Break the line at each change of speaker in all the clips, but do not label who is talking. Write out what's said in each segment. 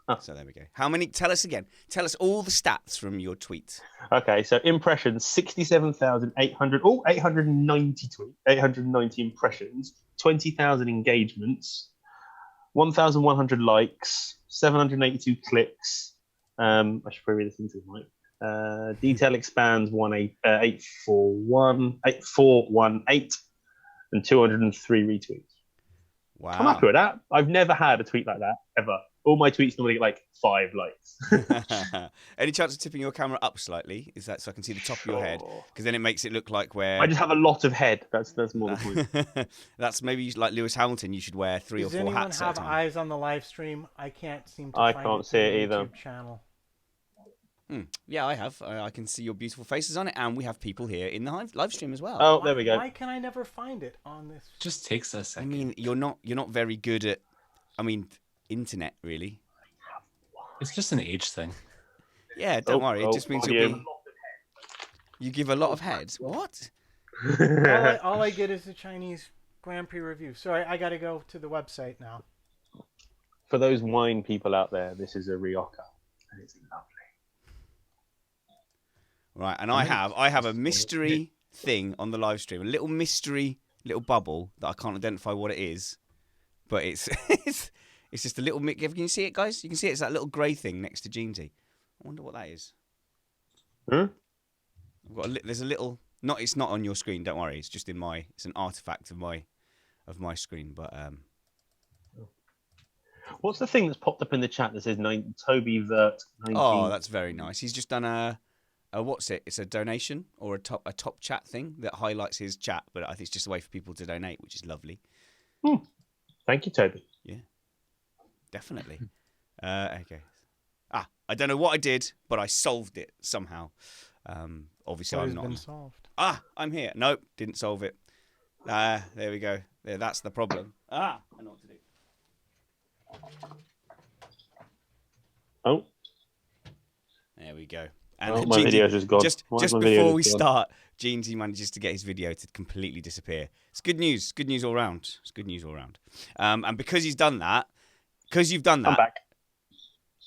Huh.
So there we go. How many? Tell us again. Tell us all the stats from your tweet.
Okay, so impressions 67,800. Oh, 890 tweets, 890 impressions, 20,000 engagements, 1,100 likes, 782 clicks. I should probably read this into the mic. Detail expands 8418 and 203 retweets.
Wow.
I'm happy with that. I've never had a tweet like that ever. All my tweets normally get like 5 likes.
Any chance of tipping your camera up slightly? Is that so I can see the top of your head? Because then it makes it look like we're.
I just have a lot of head. That's more the
point. That's maybe like Lewis Hamilton. You should wear 3 or 4 hats.
Does anyone have eyes on the live stream? I can't seem to.
I
find
can't
it
see
in
it
the
either.
YouTube channel.
Yeah, I have. I can see your beautiful faces on it, and we have people here in the live stream as well.
Oh, there we go.
Why can I never find it on this?
It just takes a second.
I mean, you're not very good at. Internet really.
It's just an age thing.
Yeah, don't worry. It just means you give a lot of heads. What?
all I get is the Chinese Grand Prix review. Sorry, I got to go to the website now.
For those wine people out there, this is a Rioja, and it's lovely.
Right, and I have a mystery thing on the live stream, a little mystery little bubble that I can't identify what it is, but it's it's just a little. Can you see it, guys? You can see it's that little grey thing next to Jeansy. I wonder what that is.
Huh?
There's a little. It's not on your screen. Don't worry. It's just in my. It's an artifact of my screen. But
what's the thing that's popped up in the chat that says Toby Vert 19?
Oh, that's very nice. He's just done a what's it? It's a donation or a top chat thing that highlights his chat, but I think it's just a way for people to donate, which is lovely.
Thank you, Toby.
Yeah, definitely. Okay. I don't know what I did, but I solved it somehow. Obviously, I'm not.
Been solved.
I'm here. Nope, didn't solve it. There we go. There, that's the problem. I know what to do.
Oh.
There we go. And
my video's just gone.
Just before we start, Jeansy manages to get his video to completely disappear. It's good news. Good news all round. It's good news all round. And because he's done that, I'm back.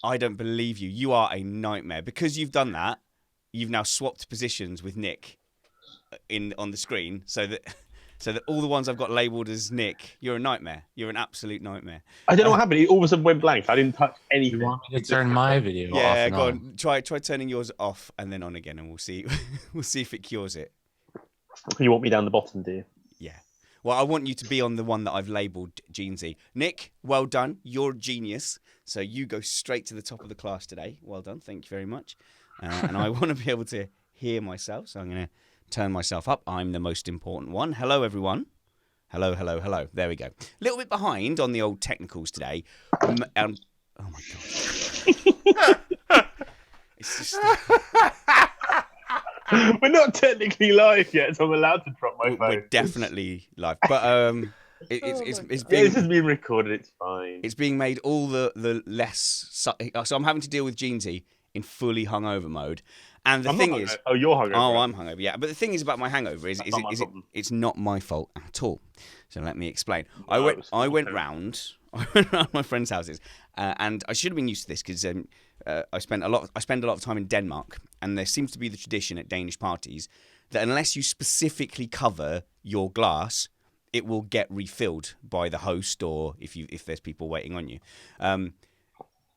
I don't believe you. You are a nightmare. Because you've done that, you've now swapped positions with Nick on the screen, so that all the ones I've got labelled as Nick, you're a nightmare. You're an absolute nightmare.
I don't know what happened. He all of a sudden went blank. I didn't touch anything.
You want me to turn my video off?
Yeah, go on. Try turning yours off and then on again, and we'll see. We'll see if it cures it.
You want me down the bottom, do you?
Yeah. Well, I want you to be on the one that I've labelled Jeansy. Nick, well done. You're a genius. So you go straight to the top of the class today. Well done. Thank you very much. And I want to be able to hear myself, so I'm going to turn myself up. I'm the most important one. Hello, everyone. Hello, hello, hello. There we go. A little bit behind on the old technicals today. Oh, my God. It's just...
We're not technically live yet, so I'm allowed to drop my phone.
We're definitely live. But it's being...
this has been recorded. It's fine.
It's being made all the less... So I'm having to deal with Jeansy in fully hungover mode. And the thing is...
Oh, you're hungover.
Oh, I'm hungover, yeah. But the thing is about my hangover is it's not my fault at all. So let me explain.
No,
I went round my friends' houses, and I should have been used to this because I spend a lot of time in Denmark, and there seems to be the tradition at Danish parties that unless you specifically cover your glass, it will get refilled by the host or if there's people waiting on you.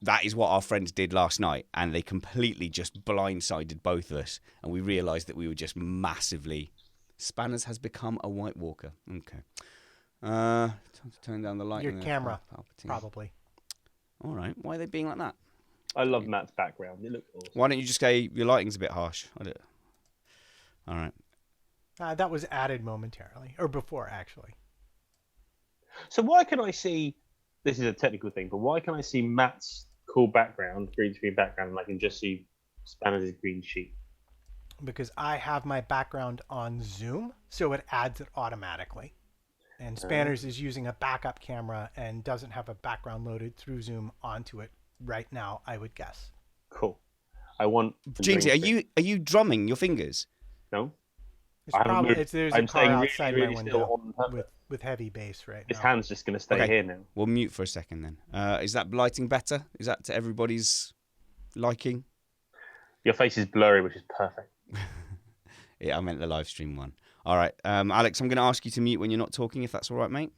That is what our friends did last night, and they completely just blindsided both of us, and we realised that we were just massively... Spanners has become a White Walker. Okay. Time to turn down the light.
Your camera, probably.
All right. Why are they being like that?
I love Matt's background. It looks awesome.
Why don't you just say your lighting's a bit harsh? All right.
That was added momentarily, or before, actually.
So why can I see... This is a technical thing, but why can I see Matt's cool background, green screen background, and I can just see Spanners' green sheet?
Because I have my background on Zoom, so it adds it automatically. And Spanners is using a backup camera and doesn't have a background loaded through Zoom onto it right now, I would guess.
Cool. I want...
Jeansy, are you drumming your fingers?
No.
There's a car outside my window with with heavy bass right
His
now.
hand's just going to stay here now.
We'll mute for a second then. Is that lighting better? Is that to everybody's liking?
Your face is blurry, which is perfect.
Yeah, I meant the live stream one. All right, Alex, I'm going to ask you to mute when you're not talking, if that's all right, mate.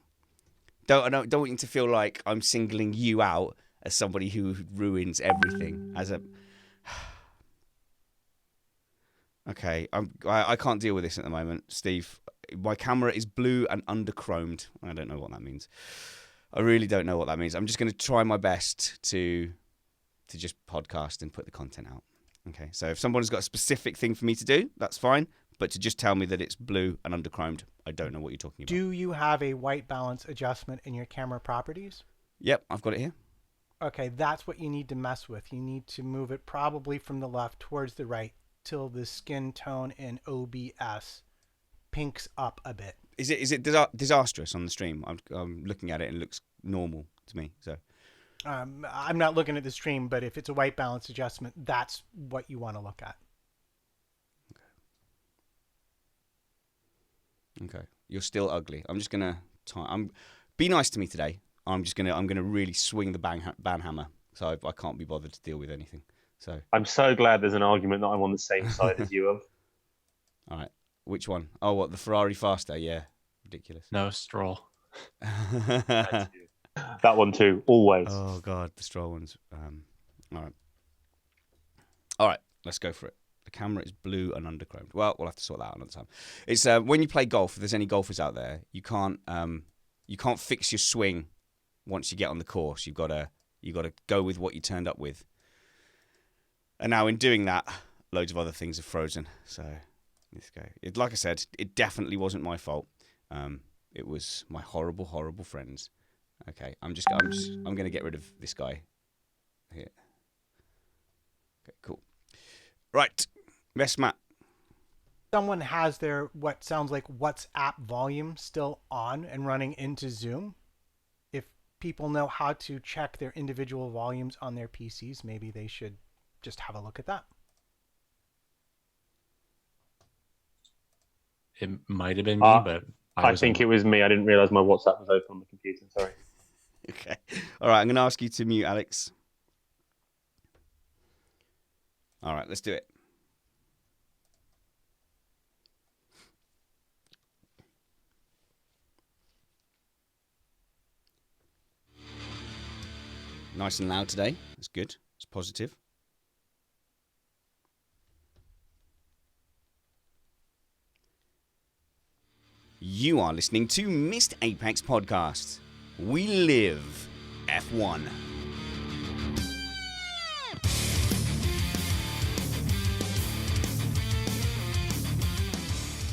I don't want you to feel like I'm singling you out as somebody who ruins everything. Okay, I can't deal with this at the moment, Steve. My camera is blue and underchromed. I don't know what that means. I really don't know what that means. I'm just going to try my best to just podcast and put the content out. Okay, so if someone's got a specific thing for me to do, that's fine. But to just tell me that it's blue and underchromed, I don't know what you're talking about.
Do you have a white balance adjustment in your camera properties?
Yep, I've got it here.
Okay, that's what you need to mess with. You need to move it probably from the left towards the right till the skin tone in OBS pinks up a bit.
Is it disastrous on the stream? I'm looking at it and it looks normal to me. So
I'm not looking at the stream, but if it's a white balance adjustment, that's what you want to look at.
Okay, you're still ugly. I'm just gonna be nice to me today. I'm gonna really swing the ban hammer. So I can't be bothered to deal with anything. So
I'm so glad there's an argument that I'm on the same side as you of.
All right, which one? Oh, what, the Ferrari faster? Yeah, ridiculous.
No, Stroll.
That one too, always.
Oh God, the Stroll ones. All right, let's go for it. The camera is blue and underchromed. Well, we'll have to sort that out another time. It's when you play golf. If there's any golfers out there, you can't fix your swing once you get on the course. You've got to go with what you turned up with. And now in doing that, loads of other things are frozen. So let's go. Like I said, it definitely wasn't my fault. It was my horrible, horrible friends. Okay, I'm going to get rid of this guy here. Okay, cool. Right, yes, Matt.
Someone has their what sounds like WhatsApp volume still on and running into Zoom. If people know how to check their individual volumes on their PCs, maybe they should just have a look at that.
It might have been me, but
I think it was me. I didn't realize my WhatsApp was open on the computer. Sorry.
Okay. All right, I'm going to ask you to mute, Alex. All right, let's do it. Nice and loud today. That's good. It's positive. You are listening to Missed Apex Podcast. We live F1.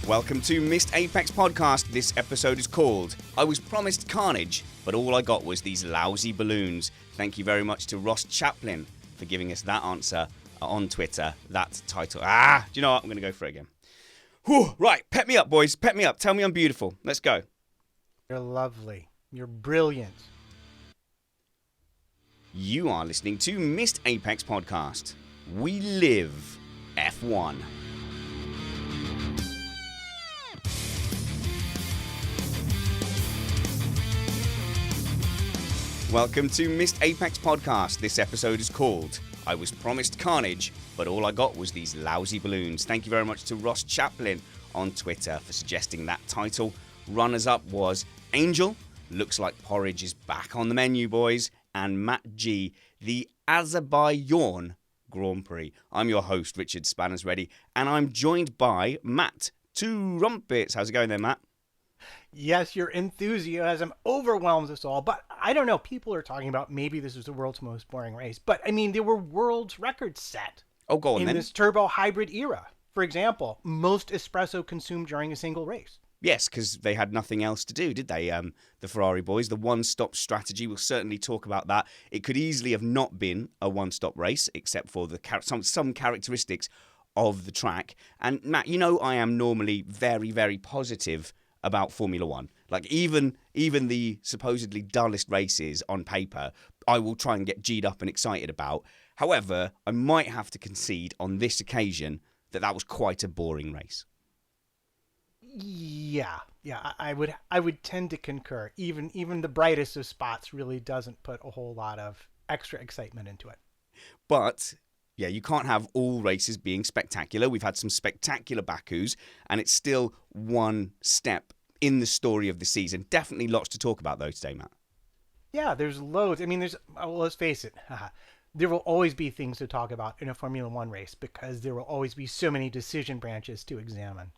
Welcome to Missed Apex Podcast. This episode is called I Was Promised Carnage, but all I got was these lousy balloons. Thank you very much to Ross Chaplin for giving us that answer on Twitter, that title. Do you know what? I'm going to go for it again. Whew, right, pep me up, boys. Pep me up. Tell me I'm beautiful. Let's go.
You're lovely. You're brilliant.
You are listening to Missed Apex Podcast. We live F1. Welcome to Missed Apex Podcast. This episode is called I Was Promised Carnage, but all I got was these lousy balloons. Thank you very much to Ross Chaplin on Twitter for suggesting that title. Runners-up was Angel, Looks Like Porridge is back on the menu, boys, and Matt G, the Azerbaijan Grand Prix. I'm your host, Richard Spanners Ready, and I'm joined by Matt Two Rumpets. How's it going there, Matt?
Yes, your enthusiasm overwhelms us all, but I don't know. People are talking about maybe this was the world's most boring race, but I mean, there were world records set
in
this turbo hybrid era. For example, most espresso consumed during a single race.
Yes, because they had nothing else to do, did they? The Ferrari boys, the one-stop strategy. We'll certainly talk about that. It could easily have not been a one-stop race, except for the some characteristics of the track. And Matt, you know I am normally very, very positive about Formula One. Like even the supposedly dullest races on paper, I will try and get G'd up and excited about. However, I might have to concede on this occasion that was quite a boring race.
Yeah, yeah, I would tend to concur. Even the brightest of spots really doesn't put a whole lot of extra excitement into it.
But yeah, you can't have all races being spectacular. We've had some spectacular Bakus, and it's still one step in the story of the season. Definitely lots to talk about though today, Matt.
Yeah, there's loads. I mean, well, let's face it. There will always be things to talk about in a Formula One race because there will always be so many decision branches to examine.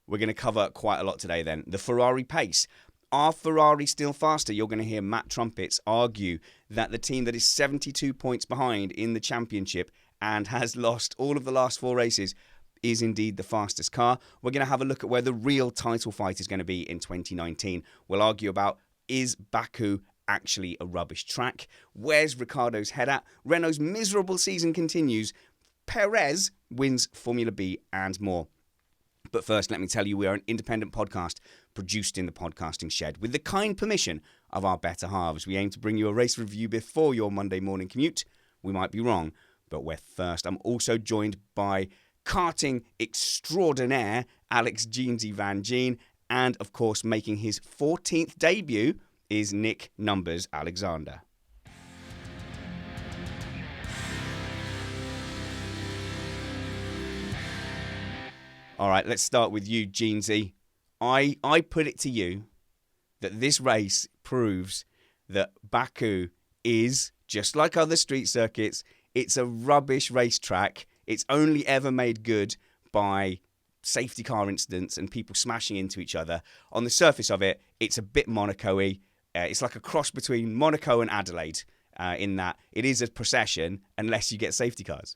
We're going to cover quite a lot today then. The Ferrari pace. Are Ferrari still faster? You're going to hear Matt Trumpets argue that the team that is 72 points behind in the championship and has lost all of the last 4 races is indeed the fastest car. We're going to have a look at where the real title fight is going to be in 2019. We'll argue about, is Baku actually a rubbish track? Where's Ricciardo's head at? Renault's miserable season continues. Perez wins Formula B and more. But first, let me tell you, we are an independent podcast produced in the podcasting shed with the kind permission of our better halves. We aim to bring you a race review before your Monday morning commute. We might be wrong, but we're first. I'm also joined by karting extraordinaire Alex Jeansy Van Gene, and of course, making his 14th debut is Nick Numbers Alexander. All right, let's start with you, Jeansy. I put it to you that this race proves that Baku is, just like other street circuits, it's a rubbish racetrack. It's only ever made good by safety car incidents and people smashing into each other. On the surface of it, it's a bit Monaco-y. It's like a cross between Monaco and Adelaide in that it is a procession unless you get safety cars.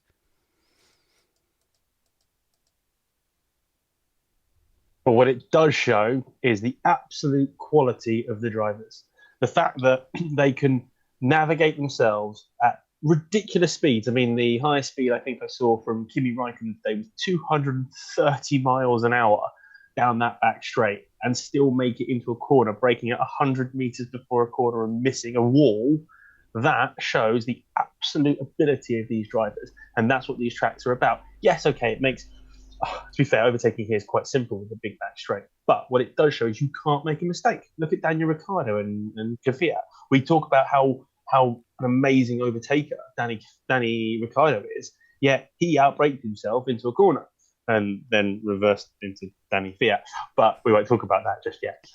But what it does show is the absolute quality of the drivers. The fact that they can navigate themselves at ridiculous speeds. I mean, the highest speed I think I saw from Kimi Raikkonen today was 230 miles an hour down that back straight and still make it into a corner, breaking at 100 meters before a corner and missing a wall. That shows the absolute ability of these drivers. And that's what these tracks are about. Yes, okay, it makes... to be fair, overtaking here is quite simple with a big back straight. But what it does show is you can't make a mistake. Look at Daniel Ricciardo and Kvyat. We talk about how an amazing overtaker Danny Ricciardo is, yet he outbraked himself into a corner and then reversed into Danny Kvyat. But we won't talk about that just yet.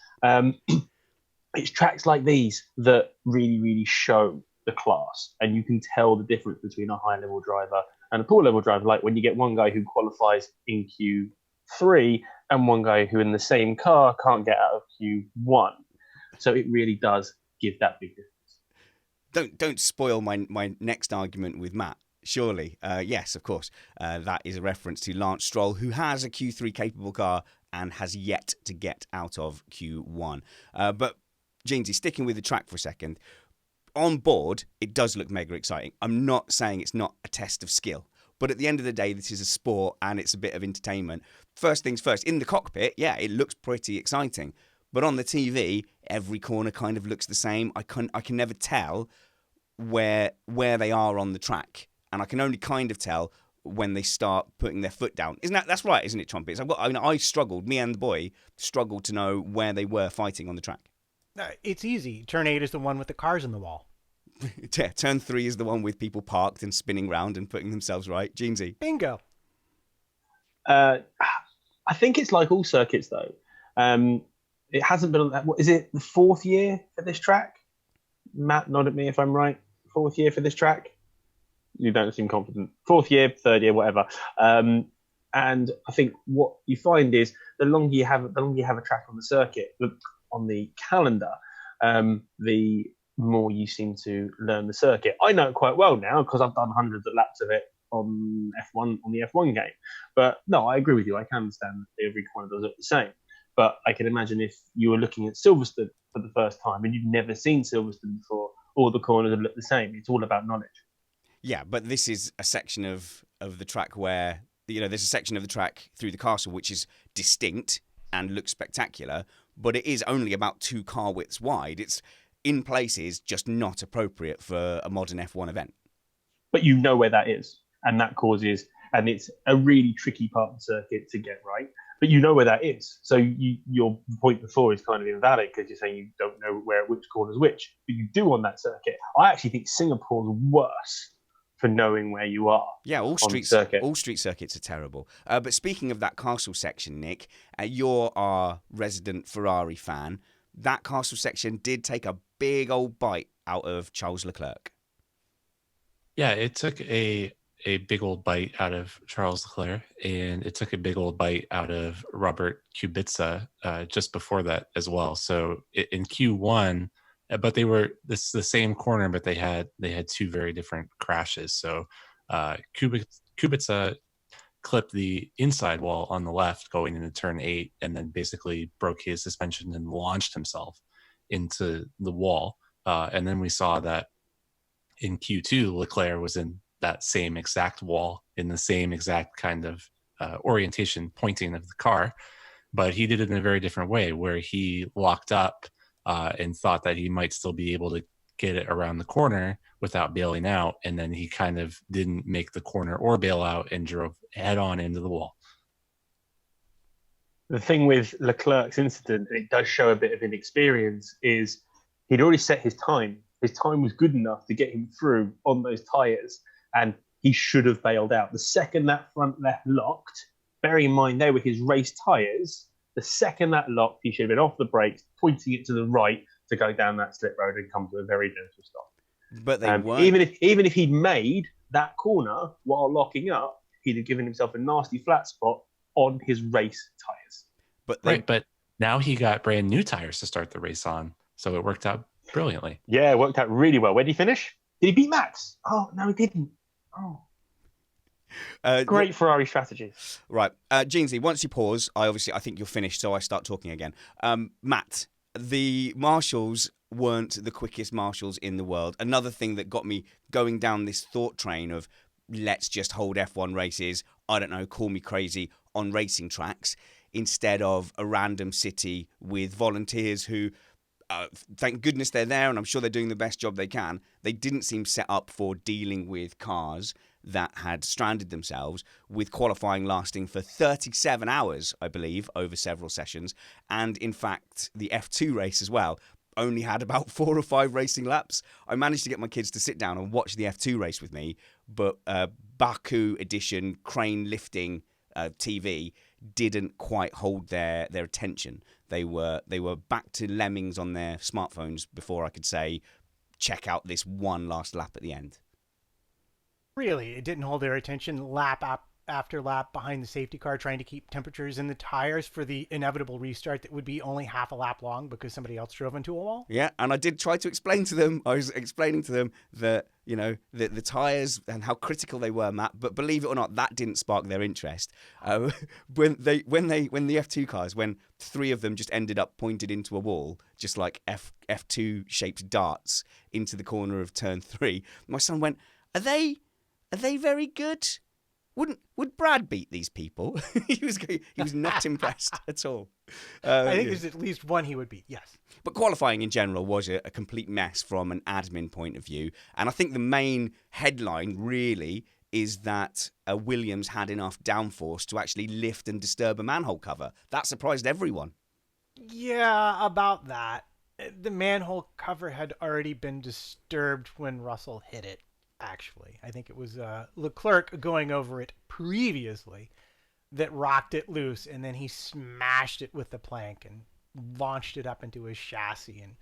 It's tracks like these that really, really show the class, and you can tell the difference between a high-level driver and a poor-level driver. Like when you get one guy who qualifies in Q3 and one guy who in the same car can't get out of Q1. So it really does give that big difference.
Don't spoil my next argument with Matt. Surely, yes, of course. That is a reference to Lance Stroll, who has a Q3 capable car and has yet to get out of Q1. But Jeansy, sticking with the track for a second, on board, it does look mega exciting. I'm not saying it's not a test of skill, but at the end of the day, this is a sport and it's a bit of entertainment. First things first, in the cockpit, yeah, it looks pretty exciting. But on the TV, every corner kind of looks the same. I can never tell where they are on the track, and I can only kind of tell when they start putting their foot down. That's right, isn't it, Trumpets? I struggled. Me and the boy struggled to know where they were fighting on the track.
It's easy. Turn 8 is the one with the cars in the wall.
Yeah, turn 3 is the one with people parked and spinning round and putting themselves right. Jeansy.
Bingo.
I think it's like all circuits, though. It hasn't been... What, is it the 4th year for this track? Matt, nod at me if I'm right. 4th year for this track? You don't seem confident. 4th year, 3rd year, whatever. And I think what you find is the longer you have a track on the circuit, on the calendar, the more you seem to learn the circuit. I know it quite well now because I've done hundreds of laps of it on the F1 game. But no, I agree with you. I can understand that every corner does it the same. But I can imagine if you were looking at Silverstone for the first time and you've never seen Silverstone before, all the corners would look the same. It's all about knowledge.
Yeah, but this is a section of the track where, there's a section of the track through the castle which is distinct and looks spectacular, but it is only about 2 car widths wide. It's in places just not appropriate for a modern F1 event.
But you know where that is, and that causes, and it's a really tricky part of the circuit to get right. but you know where that is. So your point before is kind of invalid because you're saying you don't know which corner's which, but you do on that circuit. I actually think Singapore's worse for knowing where you are.
Yeah, all street circuits are terrible. But speaking of that castle section, Nick, you're our resident Ferrari fan. That castle section did take a big old bite out of Charles Leclerc.
Yeah, it took a big old bite out of Charles Leclerc, and it took a big old bite out of Robert Kubica just before that as well. So in Q1, but they were this is the same corner, but they had two very different crashes. So Kubica clipped the inside wall on the left going into turn 8, and then basically broke his suspension and launched himself into the wall. And then we saw that in Q2, Leclerc was in that same exact wall in the same exact kind of orientation pointing of the car, but he did it in a very different way where he locked up and thought that he might still be able to get it around the corner without bailing out, and then he kind of didn't make the corner or bail out and drove head on into the wall.
The thing with Leclerc's incident, it does show a bit of inexperience, is he'd already set his time. His time was good enough to get him through on those tyres, and he should have bailed out. The second that front left locked, bearing in mind they were his race tyres, the second that locked, he should have been off the brakes, pointing it to the right to go down that slip road and come to a very gentle stop.
But they weren't.
Even if he'd made that corner while locking up, he'd have given himself a nasty flat spot on his race tyres.
But now he got brand new tyres to start the race on, so it worked out brilliantly.
Yeah, it worked out really well. Where did he finish? Did he beat Max? Oh, no, he didn't. Oh. Great Ferrari strategy.
Right. Jeansy, once you pause, I think you're finished, so I start talking again. Matt, the marshals weren't the quickest marshals in the world. Another thing that got me going down this thought train of let's just hold F1 races, I don't know, call me crazy, on racing tracks, instead of a random city with volunteers who, thank goodness they're there, and I'm sure they're doing the best job they can. They didn't seem set up for dealing with cars that had stranded themselves, with qualifying lasting for 37 hours, I believe, over several sessions. And in fact, the F2 race as well only had about 4 or 5 racing laps. I managed to get my kids to sit down and watch the F2 race with me, but Baku edition crane lifting TV didn't quite hold their attention. They were back to lemmings on their smartphones before I could say, check out this one last lap at the end.
Really, it didn't hold their attention lap after lap behind the safety car, trying to keep temperatures in the tires for the inevitable restart that would be only half a lap long because somebody else drove into a wall.
Yeah, and I did try to explain to them. I was explaining to them that, you know, the tires and how critical they were, Matt. But believe it or not, that didn't spark their interest. When the F2 cars, when 3 of them just ended up pointed into a wall, just like F2 shaped darts into the corner of turn 3, my son went, Are they very good? Would Brad beat these people? he was not impressed at all.
I think there's at least one he would beat, yes.
But qualifying in general was a complete mess from an admin point of view. And I think the main headline really is that Williams had enough downforce to actually lift and disturb a manhole cover. That surprised everyone.
Yeah, about that. The manhole cover had already been disturbed when Russell hit it. Actually, I think it was Leclerc going over it previously that rocked it loose, and then he smashed it with the plank and launched it up into his chassis and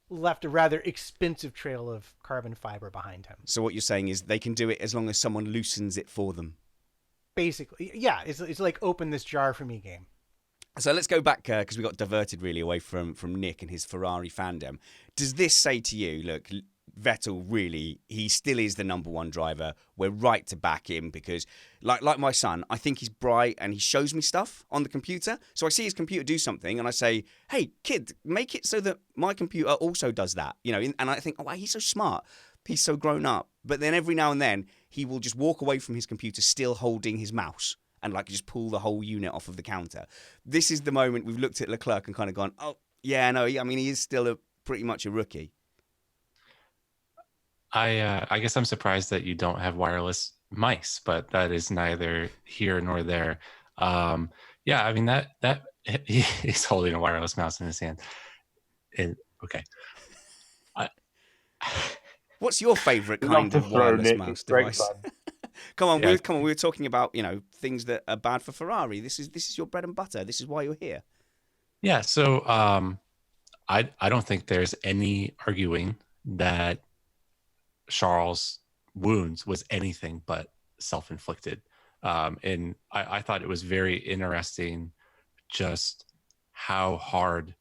left a rather expensive trail of carbon fiber behind him.
So what you're saying is they can do it as long as someone loosens it for them.
Basically, yeah, it's like open this jar for me game.
So let's go back because we got diverted really away from Nick and his Ferrari fandom. Does this say to you, look, Vettel really, he still is the number 1 driver. We're right to back him because, like my son, I think he's bright and he shows me stuff on the computer. So I see his computer do something and I say, hey, kid, make it so that my computer also does that. You know, and I think, oh, wow, he's so smart. He's so grown up. But then every now and then he will just walk away from his computer still holding his mouse and like just pull the whole unit off of the counter. This is the moment we've looked at Leclerc and kind of gone, oh, yeah, no, I mean, he is still pretty much a rookie.
I guess I'm surprised that you don't have wireless mice, but that is neither here nor there. Yeah, I mean that he's holding a wireless mouse in his hand. Okay. I,
What's your favourite
Love
kind
to
of
throw,
wireless
Nick.
mouse
It's great
device?
fun.
Come on,
Yeah.
we were talking about, you know, things that are bad for Ferrari. This is your bread and butter. This is why you're here.
Yeah, so I don't think there's any arguing that Charles' wounds was anything but self-inflicted. And I thought it was very interesting just how hard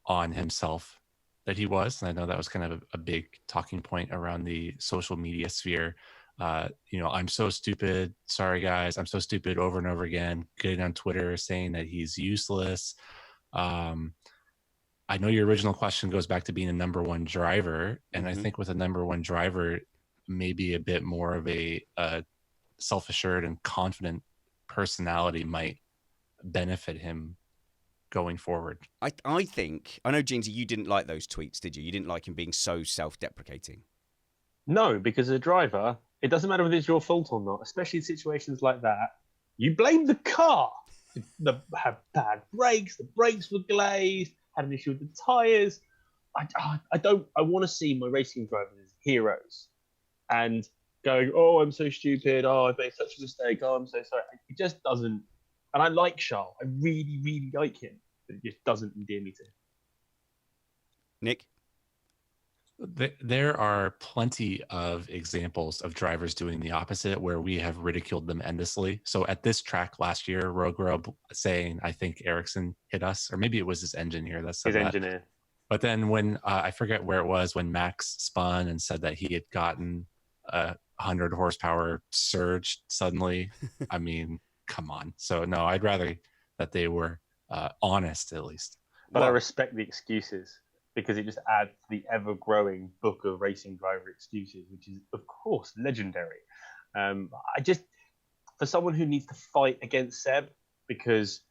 on himself that he was. And I know that was kind of a big talking point around the social media sphere. I'm so stupid. Sorry, guys. I'm so stupid over and over again. Getting on Twitter saying that he's useless. I know your original question goes back to being a number one driver. And I think with a number one driver, maybe a bit more of a self-assured and confident personality might benefit him going forward.
I think, I know, Jeansy, you didn't like those tweets, did you? You didn't like him being so self-deprecating.
No, because as a driver, it doesn't matter whether it's your fault or not, especially in situations like that. You blame the car. Had bad brakes, the brakes were glazed, had an issue with the tyres. I want to see my racing drivers as heroes and going, oh, I'm so stupid. Oh, I made such a mistake. Oh, I'm so sorry. It just doesn't. And I like Charles. I really, really like him. But it just doesn't endear me to him.
Nick?
There are plenty of examples of drivers doing the opposite where we have ridiculed them endlessly. So at this track last year, Rogue Rub saying, I think Ericsson hit us, or maybe it was his engineer that said
His
that.
engineer.
But then when I forget where it was, when Max spun and said that he had gotten a 100 horsepower surge suddenly, I mean, come on. So no, I'd rather that they were honest at least.
But I respect the excuses because it just adds to the ever-growing book of racing driver excuses, which is, of course, legendary. For someone who needs to fight against Seb, because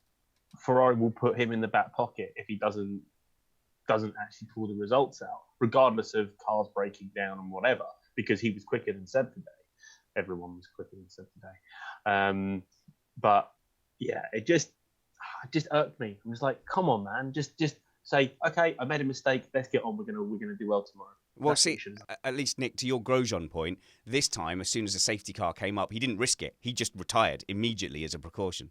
Ferrari will put him in the back pocket if he doesn't actually pull the results out, regardless of cars breaking down and whatever, because he was quicker than Seb today. Everyone was quicker than Seb today. But yeah, it just irked me. I was like, come on, man, just say, okay, I made a mistake. Let's get on. We're gonna do well tomorrow.
Well, see, at least, Nick, to your Grosjean point, this time, as soon as the safety car came up, he didn't risk it. He just retired immediately as a precaution.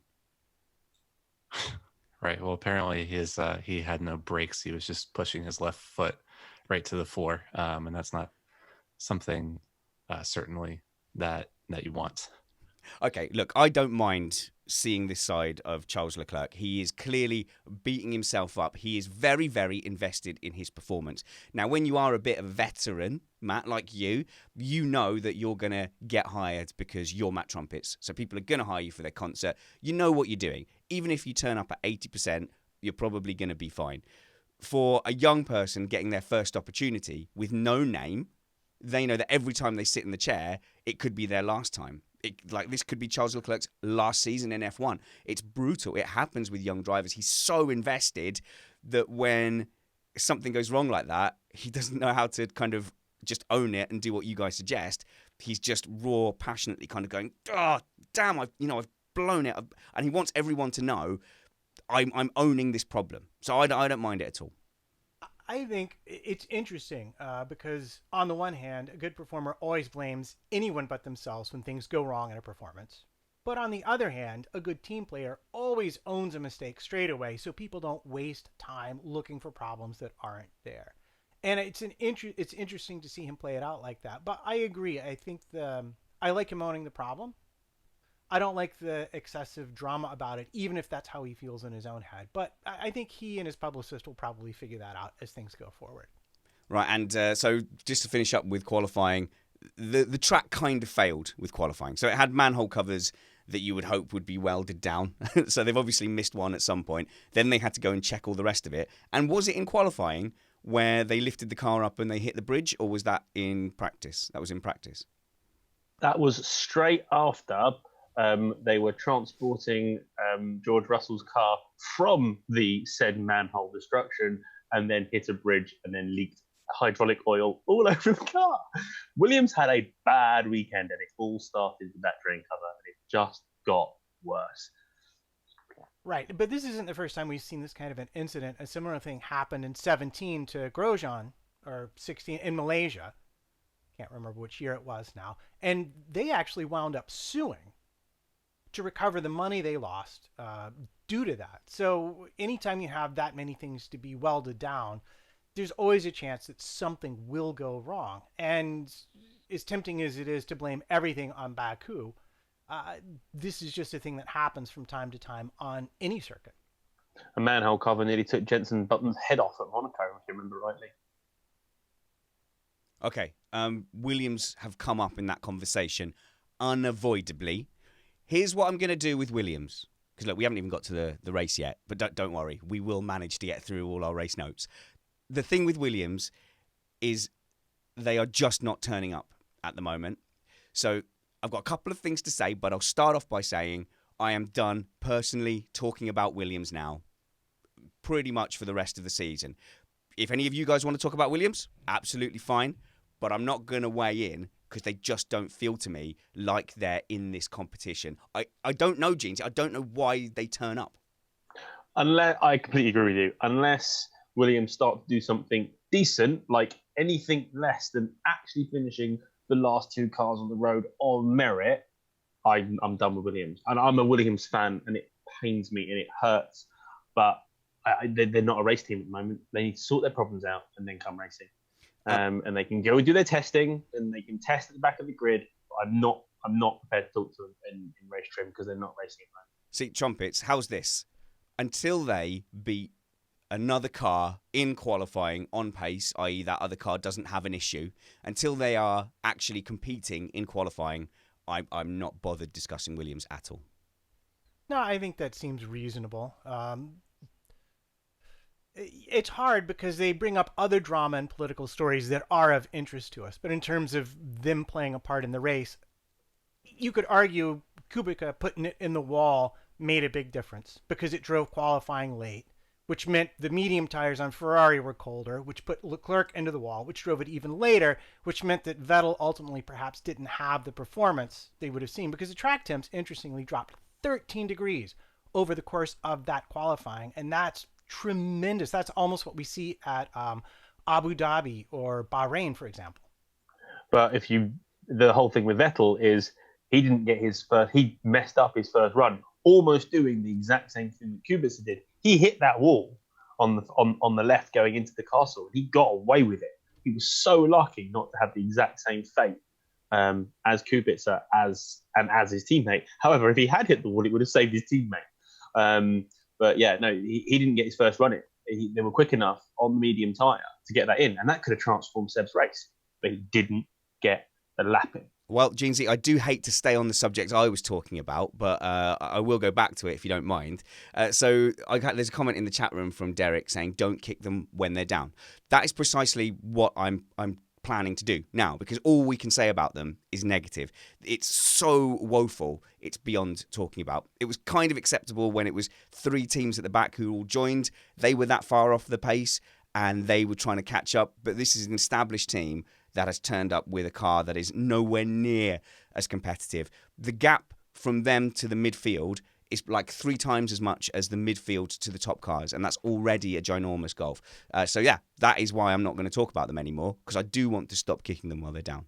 Right. Well, apparently he had no brakes. He was just pushing his left foot right to the floor, and that's not something certainly that you want.
Okay, look, I don't mind seeing this side of Charles Leclerc. He is clearly beating himself up. He is very, very invested in his performance. Now, when you are a bit of a veteran, Matt, like you know that you're going to get hired because you're Matt Trumpets. So people are going to hire you for their concert. You know what you're doing. Even if you turn up at 80%, you're probably going to be fine. For a young person getting their first opportunity with no name, they know that every time they sit in the chair, it could be their last time. This could be Charles Leclerc's last season in F1. It's brutal. It happens with young drivers. He's so invested that when something goes wrong like that, he doesn't know how to kind of just own it and do what you guys suggest. He's just raw, passionately kind of going, oh, damn, I've blown it. And he wants everyone to know I'm owning this problem. So I don't mind it at all.
I think it's interesting because on the one hand, a good performer always blames anyone but themselves when things go wrong in a performance. But on the other hand, a good team player always owns a mistake straight away so people don't waste time looking for problems that aren't there. And it's interesting to see him play it out like that. But I agree. I think I like him owning the problem. I don't like the excessive drama about it, even if that's how he feels in his own head. But I think he and his publicist will probably figure that out as things go forward.
Right, and so just to finish up with qualifying, the track kind of failed with qualifying. So it had manhole covers that you would hope would be welded down. So they've obviously missed one at some point. Then they had to go and check all the rest of it. And was it in qualifying where they lifted the car up and they hit the bridge, or was that in practice? That was in practice.
That was straight after they were transporting George Russell's car from the said manhole destruction and then hit a bridge and then leaked hydraulic oil all over the car. Williams had a bad weekend and it all started with that drain cover and it just got worse.
Right, but this isn't the first time we've seen this kind of an incident. A similar thing happened in 17 to Grosjean, or 16 in Malaysia. Can't remember which year it was now. And they actually wound up suing to recover the money they lost due to that. So anytime you have that many things to be welded down, there's always a chance that something will go wrong. And as tempting as it is to blame everything on Baku, this is just a thing that happens from time to time on any circuit.
A manhole cover nearly took Jenson Button's head off at Monaco, if you remember rightly.
Okay, Williams have come up in that conversation unavoidably. Here's what I'm going to do with Williams. Because, look, we haven't even got to the race yet, but don't worry. We will manage to get through all our race notes. The thing with Williams is they are just not turning up at the moment. So I've got a couple of things to say, but I'll start off by saying I am done personally talking about Williams now, pretty much for the rest of the season. If any of you guys want to talk about Williams, absolutely fine, but I'm not going to weigh in because they just don't feel to me like they're in this competition. I don't know, Jeans. I don't know why they turn up.
I completely agree with you. Unless Williams start to do something decent, like anything less than actually finishing the last two cars on the road on merit, I'm done with Williams. And I'm a Williams fan, and it pains me and it hurts. But they're not a race team at the moment. They need to sort their problems out and then come racing. And they can go and do their testing, and they can test at the back of the grid. But I'm not prepared to talk to them in race trim because they're not racing at the moment.
See, Trumpets, how's this? Until they beat another car in qualifying on pace, i.e. that other car doesn't have an issue, until they are actually competing in qualifying, I'm not bothered discussing Williams at all.
No, I think that seems reasonable. It's hard because they bring up other drama and political stories that are of interest to us. But in terms of them playing a part in the race, you could argue Kubica putting it in the wall made a big difference because it drove qualifying late, which meant the medium tires on Ferrari were colder, which put Leclerc into the wall, which drove it even later, which meant that Vettel ultimately perhaps didn't have the performance they would have seen because the track temps, interestingly, dropped 13 degrees over the course of that qualifying. And that's tremendous. That's almost what we see at Abu Dhabi or Bahrain, for example.
But the whole thing with Vettel is he didn't get he messed up his first run, almost doing the exact same thing that Kubica did. He hit that wall on the left going into the castle, and he got away with it. He was so lucky not to have the exact same fate as Kubica as his teammate. However, if he had hit the wall, it would have saved his teammate. But yeah, no, he didn't get his first run in. They were quick enough on the medium tyre to get that in, and that could have transformed Seb's race. But he didn't get the lap in.
Well, Jeansy, I do hate to stay on the subject I was talking about, but I will go back to it if you don't mind. There's a comment in the chat room from Derek saying, "Don't kick them when they're down." That is precisely what I'm planning to do now, because all we can say about them is negative. It's so woeful, it's beyond talking about. It was kind of acceptable when it was 3 teams at the back who all joined. They were that far off the pace, and they were trying to catch up. But this is an established team that has turned up with a car that is nowhere near as competitive. The gap from them to the midfield is like 3 times as much as the midfield to the top cars, and that's already a ginormous gulf. So yeah, that is why I'm not going to talk about them anymore, because I do want to stop kicking them while they're down.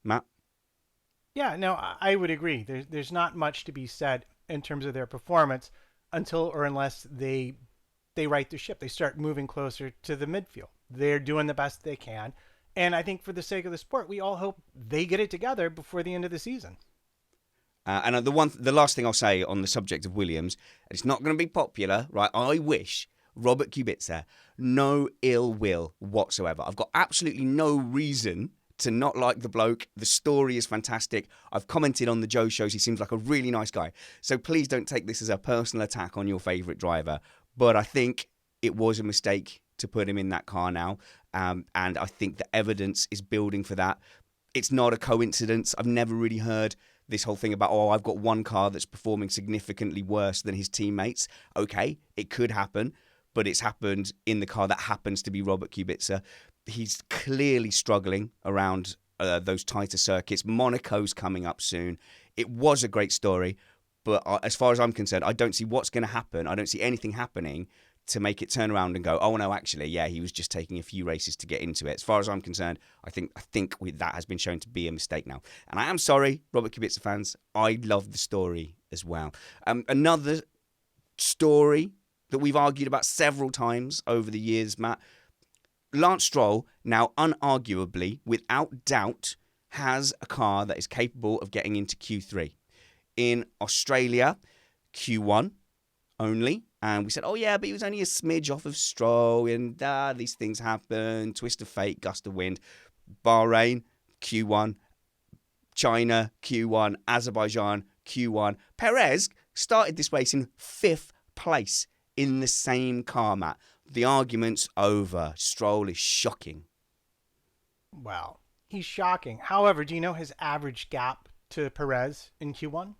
Matt?
Yeah, no, I would agree. There's not much to be said in terms of their performance until or unless they right the ship. They start moving closer to the midfield. They're doing the best they can. And I think for the sake of the sport, we all hope they get it together before the end of the season.
And the last thing I'll say on the subject of Williams, it's not going to be popular, right? I wish Robert Kubica no ill will whatsoever. I've got absolutely no reason to not like the bloke. The story is fantastic. I've commented on the Joe shows. He seems like a really nice guy. So please don't take this as a personal attack on your favourite driver. But I think it was a mistake to put him in that car now. And I think the evidence is building for that. It's not a coincidence. I've never really heard this whole thing about, I've got one car that's performing significantly worse than his teammates. Okay, it could happen, but it's happened in the car that happens to be Robert Kubica. He's clearly struggling around those tighter circuits. Monaco's coming up soon. It was a great story, But as far as I'm concerned, I don't see what's going to happen. I don't see anything happening to make it turn around and go, oh no, actually, yeah, he was just taking a few races to get into it. As far as I'm concerned, I think that has been shown to be a mistake now. And I am sorry, Robert Kubica fans. I love the story as well. Another story that we've argued about several times over the years, Matt. Lance Stroll now unarguably, without doubt, has a car that is capable of getting into Q3. In Australia, Q1 only. And we said, oh yeah, but he was only a smidge off of Stroll, and these things happen, twist of fate, gust of wind. Bahrain, Q1. China, Q1. Azerbaijan, Q1. Perez started this race in 5th place in the same car, Matt. The argument's over. Stroll is shocking.
Well, he's shocking. However, do you know his average gap to Perez in Q1?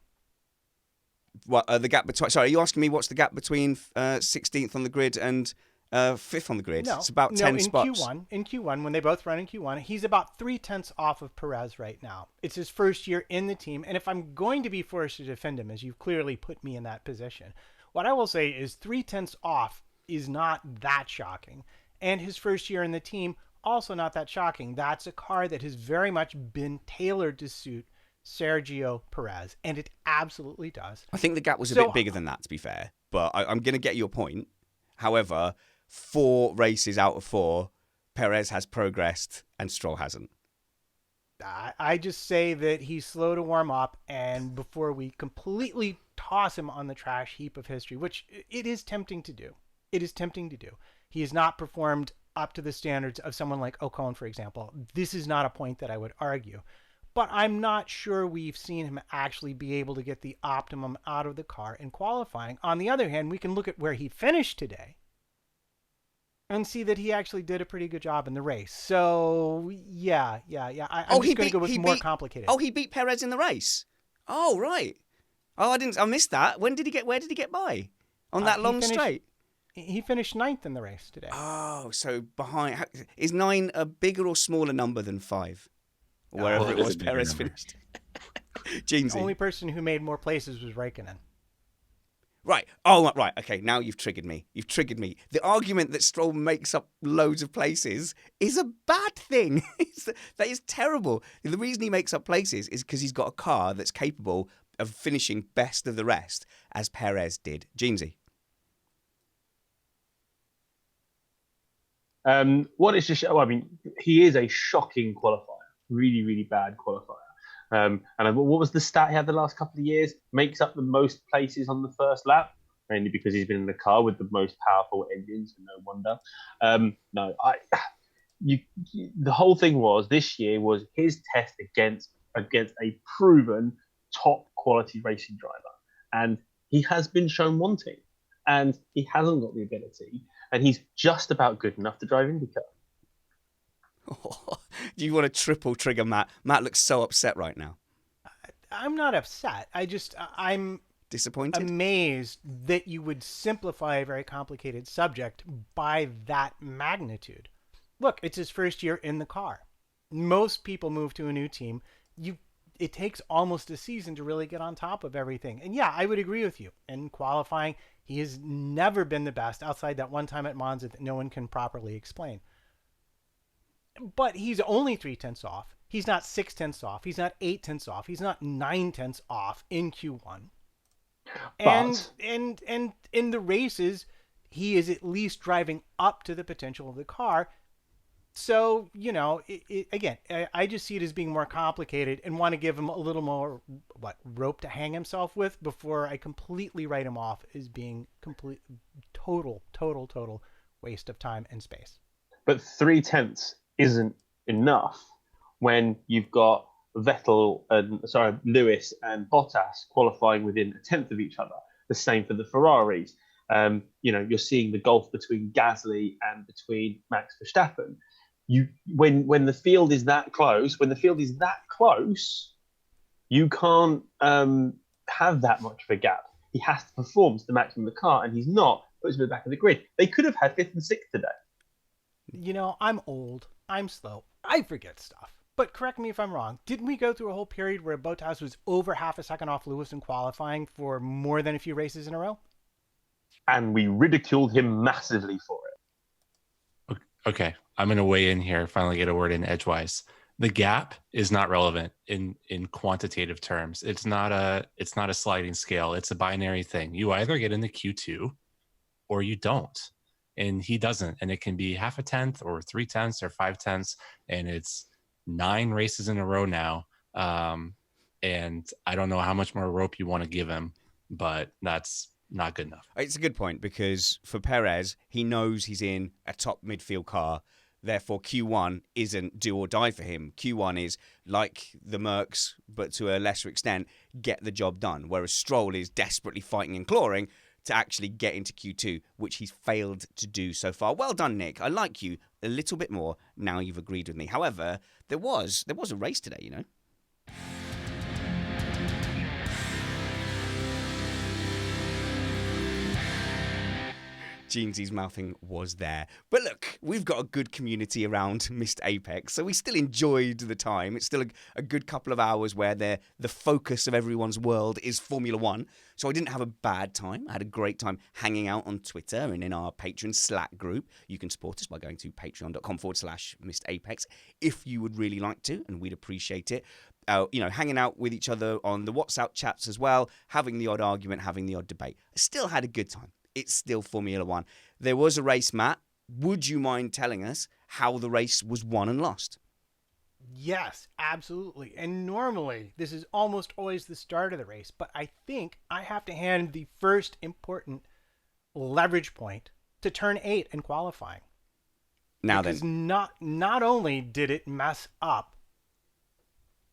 What the gap between? Sorry, are you asking me what's the gap between 16th on the grid and 5th on the grid?
No,
it's about 10 spots.
In Q1, when they both run in Q1, he's about 0.3 off of Perez right now. It's his first year in the team, and if I'm going to be forced to defend him, as you've clearly put me in that position, what I will say is 0.3 off is not that shocking, and his first year in the team also not that shocking. That's a car that has very much been tailored to suit Sergio Perez, and it absolutely does.
I think the gap was a bit bigger than that, to be fair, but I'm going to get your point. However, 4 races out of 4, Perez has progressed and Stroll hasn't.
I just say that he's slow to warm up, and before we completely toss him on the trash heap of history, which it is tempting to do. It is tempting to do. He has not performed up to the standards of someone like Ocon, for example. This is not a point that I would argue. But I'm not sure we've seen him actually be able to get the optimum out of the car in qualifying. On the other hand, we can look at where he finished today and see that he actually did a pretty good job in the race. So, yeah. I'm just going to go with more complicated.
Oh, he beat Perez in the race? Oh, right. Oh, I missed that. Where did he get by? On that long straight?
He finished 9th in the race today.
Oh, so behind. Is 9 a bigger or smaller number than 5? Wherever it was Perez finished.
The only person who made more places was Raikkonen.
Right. Oh, right. Okay, now you've triggered me. The argument that Stroll makes up loads of places is a bad thing. That is terrible. The reason he makes up places is because he's got a car that's capable of finishing best of the rest, as Perez did. Jeansy.
What is just? I mean, he is a shocking qualifier. Really, really bad qualifier. And what was the stat he had the last couple of years? Makes up the most places on the first lap, mainly because he's been in the car with the most powerful engines, and no wonder. The whole thing was this year was his test against a proven top quality racing driver, and he has been shown wanting, and he hasn't got the ability, and he's just about good enough to drive IndyCar.
Do you want to triple trigger Matt? Matt looks so upset right now.
I'm not upset. I'm
disappointed,
amazed that you would simplify a very complicated subject by that magnitude. Look, it's his first year in the car. Most people move to a new team. It takes almost a season to really get on top of everything. And yeah, I would agree with you. In qualifying, he has never been the best outside that one time at Monza that no one can properly explain. But he's only 0.3 off. He's not 0.6 off. He's not 0.8 off. He's not 0.9 off in Q1. And in the races, he is at least driving up to the potential of the car. So, again, I just see it as being more complicated and want to give him a little more rope to hang himself with before I completely write him off as being total waste of time and space.
But 0.3 isn't enough when you've got Lewis and Bottas qualifying within a tenth of each other. The same for the Ferraris. You're seeing the gulf between Gasly and between Max Verstappen. When the field is that close, you can't have that much of a gap. He has to perform to the maximum of the car, and he's not. Puts him at the back of the grid. They could have had 5th and 6th today.
I'm old. I'm slow. I forget stuff. But correct me if I'm wrong. Didn't we go through a whole period where Bottas was over half a second off Lewis in qualifying for more than a few races in a row?
And we ridiculed him massively for it.
Okay, I'm going to weigh in here. Finally, get a word in edgewise. The gap is not relevant in quantitative terms. It's not a sliding scale. It's a binary thing. You either get in the Q2 or you don't, and he doesn't. And it can be half a tenth or 3/10 or 5/10, and it's 9 races in a row now. And I don't know how much more rope you want to give him, but that's not good enough.
It's a good point, because for Perez, he knows he's in a top midfield car. Therefore, Q1 isn't do or die for him. Q1 is, like the Mercs, but to a lesser extent, get the job done. Whereas Stroll is desperately fighting and clawing to actually get into Q2, which he's failed to do so far. Well done, Nick. I like you a little bit more now you've agreed with me. However, there was a race today, you know. Jeansy's mouthing was there. But look, we've got a good community around Mr. Apex, so we still enjoyed the time. It's still a good couple of hours where the focus of everyone's world is Formula One. So I didn't have a bad time. I had a great time hanging out on Twitter and in our Patreon Slack group. You can support us by going to patreon.com/Mr. Apex if you would really like to, and we'd appreciate it. Hanging out with each other on the WhatsApp chats as well, having the odd argument, having the odd debate. I still had a good time. It's still Formula One. There was a race, Matt. Would you mind telling us how the race was won and lost?
Yes, absolutely. And normally, this is almost always the start of the race, but I think I have to hand the first important leverage point to turn 8 in qualifying.
Now
because
then.
Not only did it mess up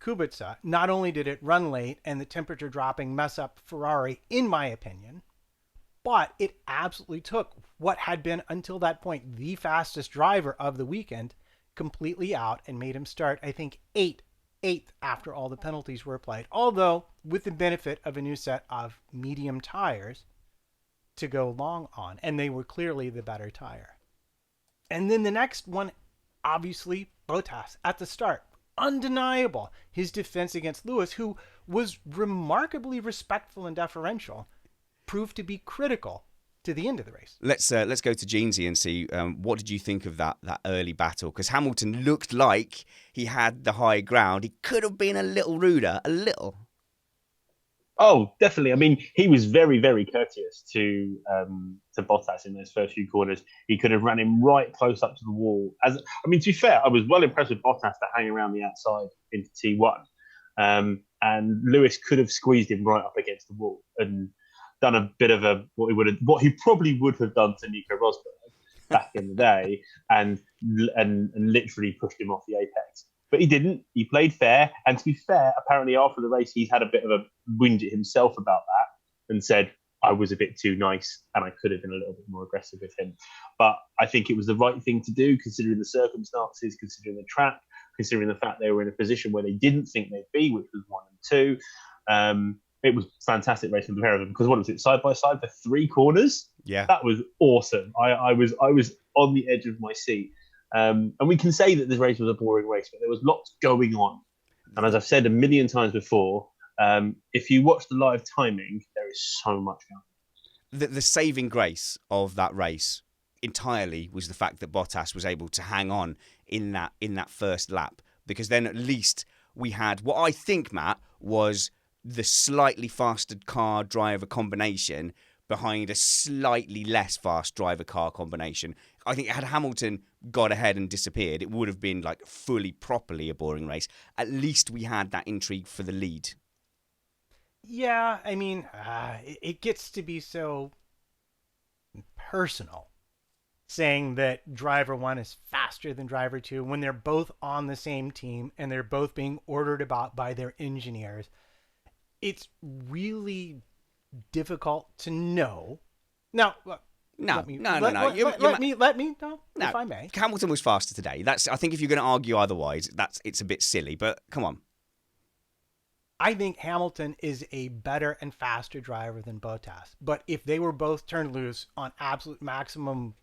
Kubica, not only did it run late and the temperature dropping mess up Ferrari, in my opinion, but it absolutely took what had been, until that point, the fastest driver of the weekend completely out and made him start, I think, eighth after all the penalties were applied. Although, with the benefit of a new set of medium tires to go long on, and they were clearly the better tire. And then the next one, obviously, Bottas at the start. Undeniable. His defense against Lewis, who was remarkably respectful and deferential, proved to be critical to the end of the race.
Let's go to Jeansy and see what did you think of that early battle? Because Hamilton looked like he had the high ground. He could have been a little ruder, a little.
Oh, definitely. I mean, he was very, very courteous to Bottas in those first few corners. He could have ran him right close up to the wall. To be fair, I was well impressed with Bottas to hang around the outside into T1. And Lewis could have squeezed him right up against the wall and done a bit of what he probably would have done to Nico Rosberg back in the day, and literally pushed him off the apex. But he didn't. He played fair, and to be fair, apparently after the race, he's had a bit of a whinge at himself about that and said, I was a bit too nice and I could have been a little bit more aggressive with him. But I think it was the right thing to do, considering the circumstances, considering the track, considering the fact they were in a position where they didn't think they'd be, which was 1 and 2. It was fantastic racing from the pair of them, because what was it, side by side for 3 corners?
Yeah,
that was awesome. I was on the edge of my seat. And we can say that this race was a boring race, but there was lots going on. And as I've said a million times before, if you watch the live timing, there is so much going on.
The saving grace of that race entirely was the fact that Bottas was able to hang on in that first lap, because then at least we had what I think, Matt, was the slightly faster car driver combination behind a slightly less fast driver car combination. I think had Hamilton got ahead and disappeared, it would have been like fully, properly a boring race. At least we had that intrigue for the lead.
Yeah, I mean, it gets to be so personal saying that driver 1 is faster than driver 2 when they're both on the same team and they're both being ordered about by their engineers. It's really difficult to know. Now, let me, if I may.
Hamilton was faster today. I think if you're going to argue otherwise, it's a bit silly. But come on.
I think Hamilton is a better and faster driver than Bottas. But if they were both turned loose on absolute maximum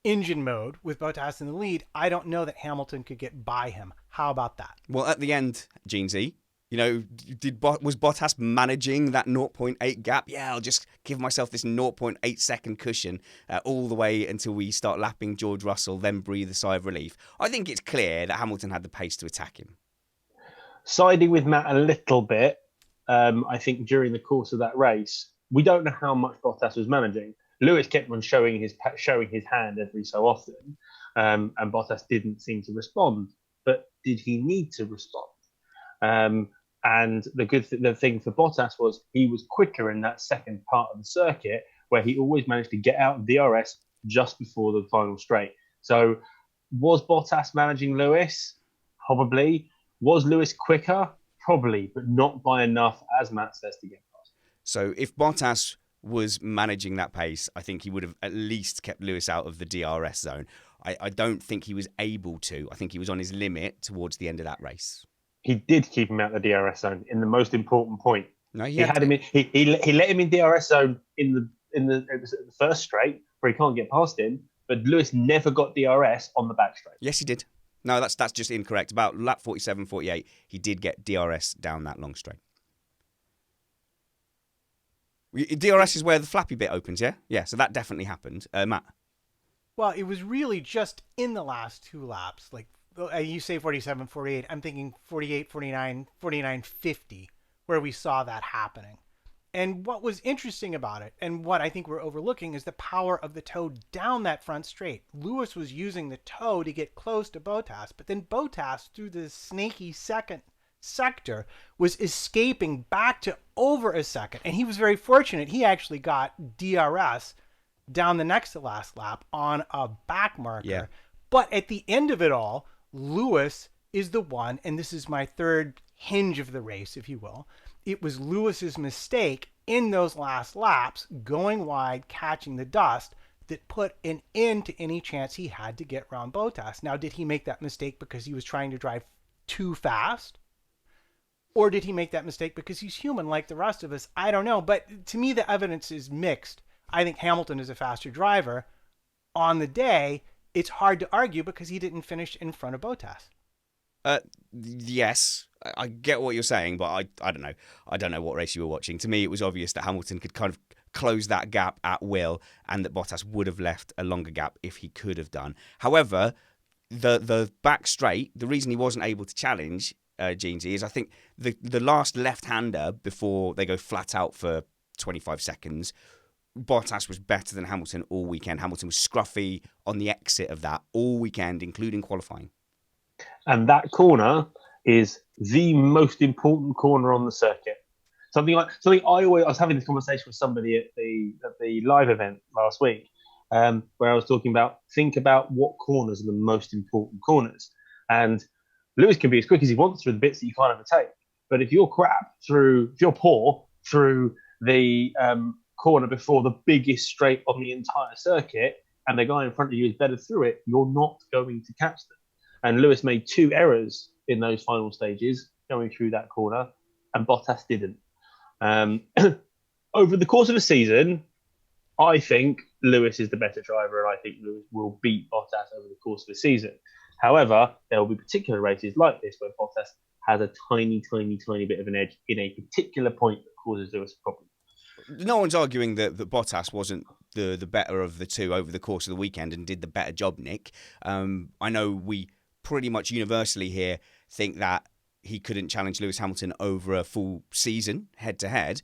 engine mode with Bottas in the lead, I don't know that Hamilton could get by him. How about that?
Well, at the end, Jeansy, was Bottas managing that 0.8 gap? Yeah, I'll just give myself this 0.8 second cushion all the way until we start lapping George Russell, then breathe a sigh of relief. I think it's clear that Hamilton had the pace to attack him.
Siding with Matt a little bit, I think during the course of that race, we don't know how much Bottas was managing. Lewis kept on showing his hand every so often, and Bottas didn't seem to respond. But did he need to respond? And the thing for Bottas was he was quicker in that second part of the circuit, where he always managed to get out of DRS just before the final straight. So was Bottas managing Lewis? Probably. Was Lewis quicker? Probably, but not by enough, as Matt says, to get past.
So if Bottas was managing that pace, I think he would have at least kept Lewis out of the DRS zone. I don't think he was able to. I think he was on his limit towards the end of that race.
He did keep him out of the DRS zone in the most important point.
No,
he had him in. He let him in DRS zone in the first straight where he can't get past him. But Lewis never got DRS on the back straight.
Yes, he did. No, that's just incorrect. About lap 47, 48, he did get DRS down that long straight. DRS is where the flappy bit opens, yeah? Yeah, so that definitely happened. Matt?
Well, it was really just in the last two laps. Like, you say 47, 48. I'm thinking 48, 49, 49, 50, where we saw that happening. And what was interesting about it, and what I think we're overlooking, is the power of the toe down that front straight. Lewis was using the toe to get close to Bottas, but then Bottas, through the snaky second sector, was escaping back to over a second. And he was very fortunate. He actually got DRS down the next to last lap on a back marker.
Yeah.
But at the end of it all, Lewis is the one, and this is my third hinge of the race, if you will. It was Lewis's mistake in those last laps, going wide, catching the dust, that put an end to any chance he had to get around Bottas. Now, did he make that mistake because he was trying to drive too fast? Or did he make that mistake because he's human like the rest of us? I don't know. But to me, the evidence is mixed. I think Hamilton is a faster driver. On the day, it's hard to argue because he didn't finish in front of Bottas.
Yes, I get what you're saying, but I don't know. I don't know what race you were watching. To me, it was obvious that Hamilton could kind of close that gap at will, and that Bottas would have left a longer gap if he could have done. However, the back straight, the reason he wasn't able to challenge Jeansy is I think the last left-hander before they go flat out for 25 seconds, Bottas was better than Hamilton all weekend. Hamilton was scruffy on the exit of that all weekend, including qualifying.
And that corner is the most important corner on the circuit. I was having this conversation with somebody at the live event last week, where I was talking about, think about what corners are the most important corners. And Lewis can be as quick as he wants through the bits that you can't overtake. But if you're poor through the corner before the biggest straight on the entire circuit, and the guy in front of you is better through it, you're not going to catch them. And Lewis made 2 errors in those final stages going through that corner, and Bottas didn't. Over the course of a season, I think Lewis is the better driver, and I think Lewis will beat Bottas over the course of the season. However, there will be particular races like this where Bottas has a tiny, tiny, tiny bit of an edge in a particular point that causes Lewis a problem.
No one's arguing that Bottas wasn't the better of the two over the course of the weekend and did the better job, Nick. I know we pretty much universally here think that he couldn't challenge Lewis Hamilton over a full season head-to-head,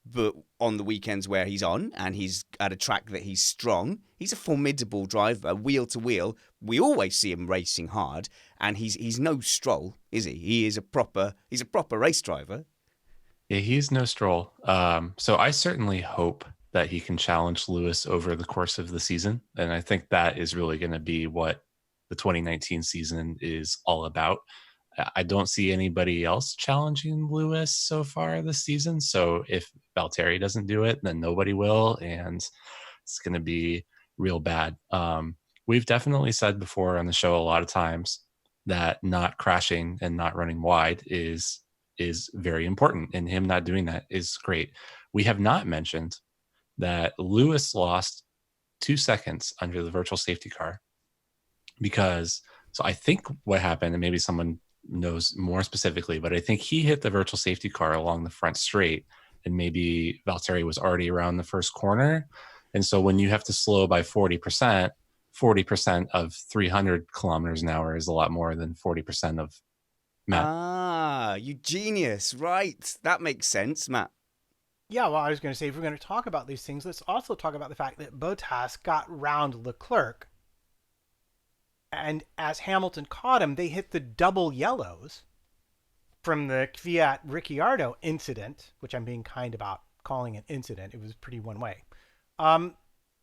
but on the weekends where he's on and he's at a track that he's strong, he's a formidable driver, wheel-to-wheel. We always see him racing hard, and he's no Stroll, is he? He's a proper race driver.
Yeah, he's no Stroll. So I certainly hope that he can challenge Lewis over the course of the season, and I think that is really going to be what the 2019 season is all about. I don't see anybody else challenging Lewis so far this season. So if Valtteri doesn't do it, then nobody will, and it's going to be real bad. We've definitely said before on the show a lot of times that not crashing and not running wide is very important, and him not doing that is great. We have not mentioned that Lewis lost 2 seconds under the virtual safety car because, so I think what happened, and maybe someone knows more specifically, but I think he hit the virtual safety car along the front straight, and maybe Valtteri was already around the first corner. And so when you have to slow by 40%, 40% of 300 kilometers an hour is a lot more than 40% of Matt.
Ah, you genius. Right. That makes sense, Matt.
Yeah, well, I was going to say, if we're going to talk about these things, let's also talk about the fact that Bottas got round Leclerc. And as Hamilton caught him, they hit the double yellows from the Kvyat Ricciardo incident, which I'm being kind about calling an incident. It was pretty one way.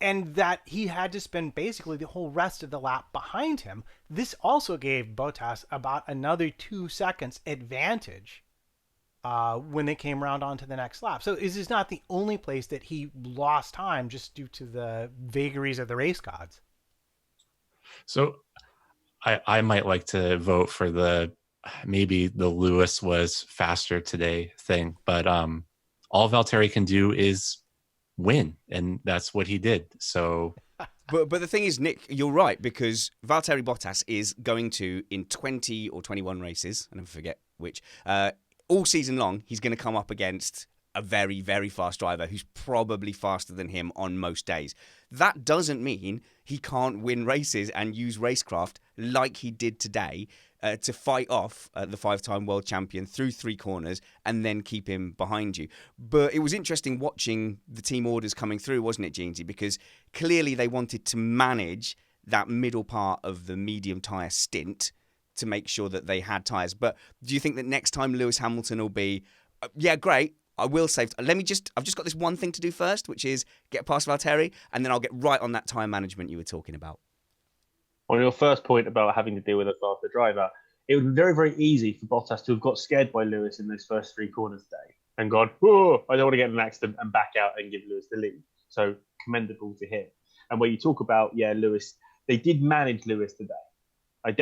And that he had to spend basically the whole rest of the lap behind him. This also gave Bottas about another 2 seconds advantage when they came around onto the next lap. So this is not the only place that he lost time just due to the vagaries of the race gods.
So I might like to vote for maybe the Lewis was faster today thing, but all Valtteri can do is win, and that's what he did. So
But the thing is, Nick, you're right, because Valtteri Bottas is going to, in 20 or 21 races, I never forget which, all season long, he's going to come up against a very, very fast driver who's probably faster than him on most days. That doesn't mean he can't win races and use racecraft like he did today to fight off the 5-time world champion through 3 corners and then keep him behind you. But it was interesting watching the team orders coming through, wasn't it, Jeansy? Because clearly they wanted to manage that middle part of the medium tyre stint to make sure that they had tyres. But do you think that next time Lewis Hamilton will be, yeah, great, I will save. I've just got this one thing to do first, which is get past Valtteri, and then I'll get right on that tyre management you were talking about.
On your first point about having to deal with a faster driver, it would be very, very easy for Bottas to have got scared by Lewis in those first 3 corners today and gone, oh, I don't want to get in an accident, and back out and give Lewis the lead. So commendable to him. And where you talk about, Lewis, they did manage Lewis today. There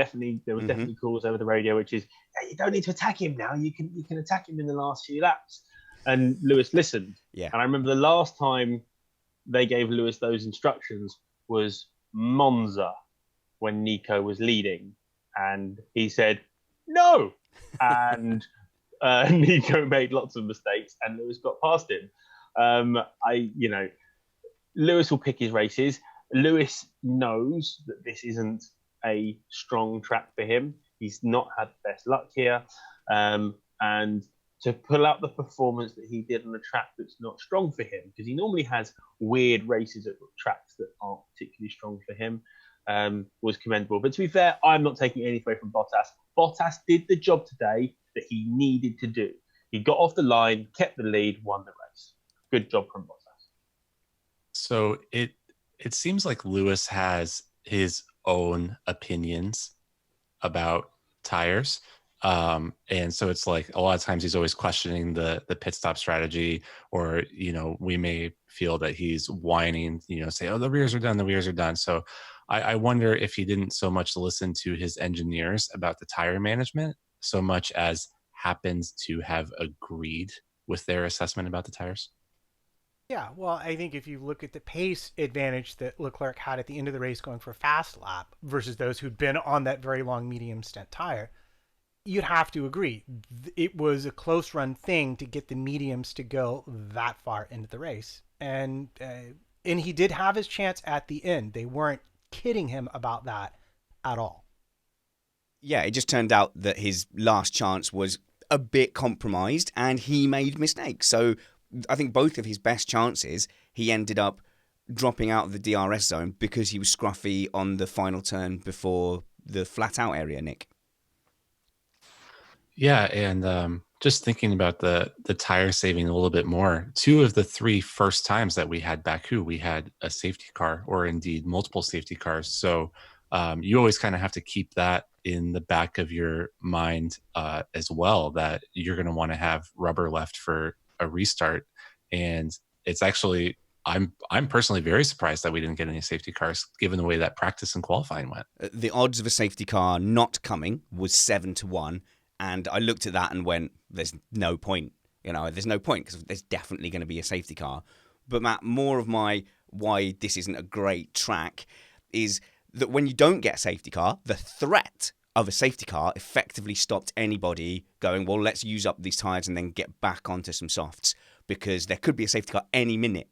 was definitely calls over the radio, which is, you don't need to attack him now. You can attack him in the last few laps. And Lewis listened.
Yeah.
And I remember the last time they gave Lewis those instructions was Monza, when Nico was leading. And he said, no. And Nico made lots of mistakes and Lewis got past him. Lewis will pick his races. Lewis knows that this isn't a strong track for him. He's not had the best luck here. And to pull out the performance that he did on a track that's not strong for him, because he normally has weird races at tracks that aren't particularly strong for him, was commendable. But to be fair, I'm not taking anything away from Bottas. Bottas did the job today that he needed to do. He got off the line, kept the lead, won the race. Good job from Bottas.
So it seems like Lewis has his own opinions about tires. And so it's like a lot of times he's always questioning the pit stop strategy, or, we may feel that he's whining, say, oh, the rears are done. So I wonder if he didn't so much listen to his engineers about the tire management so much as happens to have agreed with their assessment about the tires.
Yeah, well, I think if you look at the pace advantage that Leclerc had at the end of the race going for a fast lap versus those who'd been on that very long medium stint tire, you'd have to agree. It was a close run thing to get the mediums to go that far into the race. And he did have his chance at the end. They weren't kidding him about that at all.
Yeah, it just turned out that his last chance was a bit compromised and he made mistakes. So I think both of his best chances, he ended up dropping out of the DRS zone because he was scruffy on the final turn before the flat out area, Nick.
Yeah, and just thinking about the tire saving a little bit more, 2 of the 3 first times that we had Baku, we had a safety car, or indeed multiple safety cars. So you always kind of have to keep that in the back of your mind as well, that you're going to want to have rubber left for a restart. And it's actually, I'm personally very surprised that we didn't get any safety cars, given the way that practice and qualifying went.
The odds of a safety car not coming was 7-1. And I looked at that and went, there's no point. There's no point because there's definitely going to be a safety car. But Matt, more of my why this isn't a great track is that when you don't get a safety car, the threat of a safety car effectively stopped anybody going, well, let's use up these tyres and then get back onto some softs, because there could be a safety car any minute.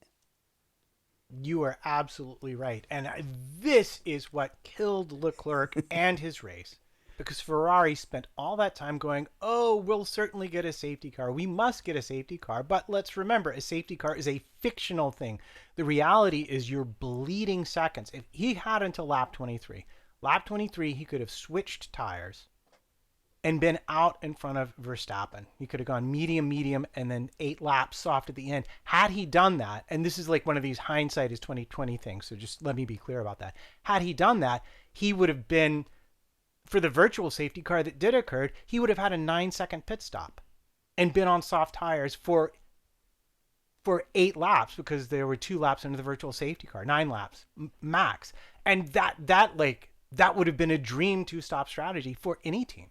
You are absolutely right. And this is what killed Leclerc and his race. Because Ferrari spent all that time going, oh, we'll certainly get a safety car. We must get a safety car. But let's remember, a safety car is a fictional thing. The reality is you're bleeding seconds. If he had until lap 23, he could have switched tires and been out in front of Verstappen. He could have gone medium, and then 8 laps soft at the end. Had he done that, and this is like one of these hindsight is 2020 things, so just let me be clear about that. Had he done that, he would have been, for the virtual safety car that did occur, he would have had a 9-second pit stop and been on soft tires for 8 laps, because there were 2 laps into the virtual safety car, 9 laps max. And that would have been a dream 2-stop strategy for any team.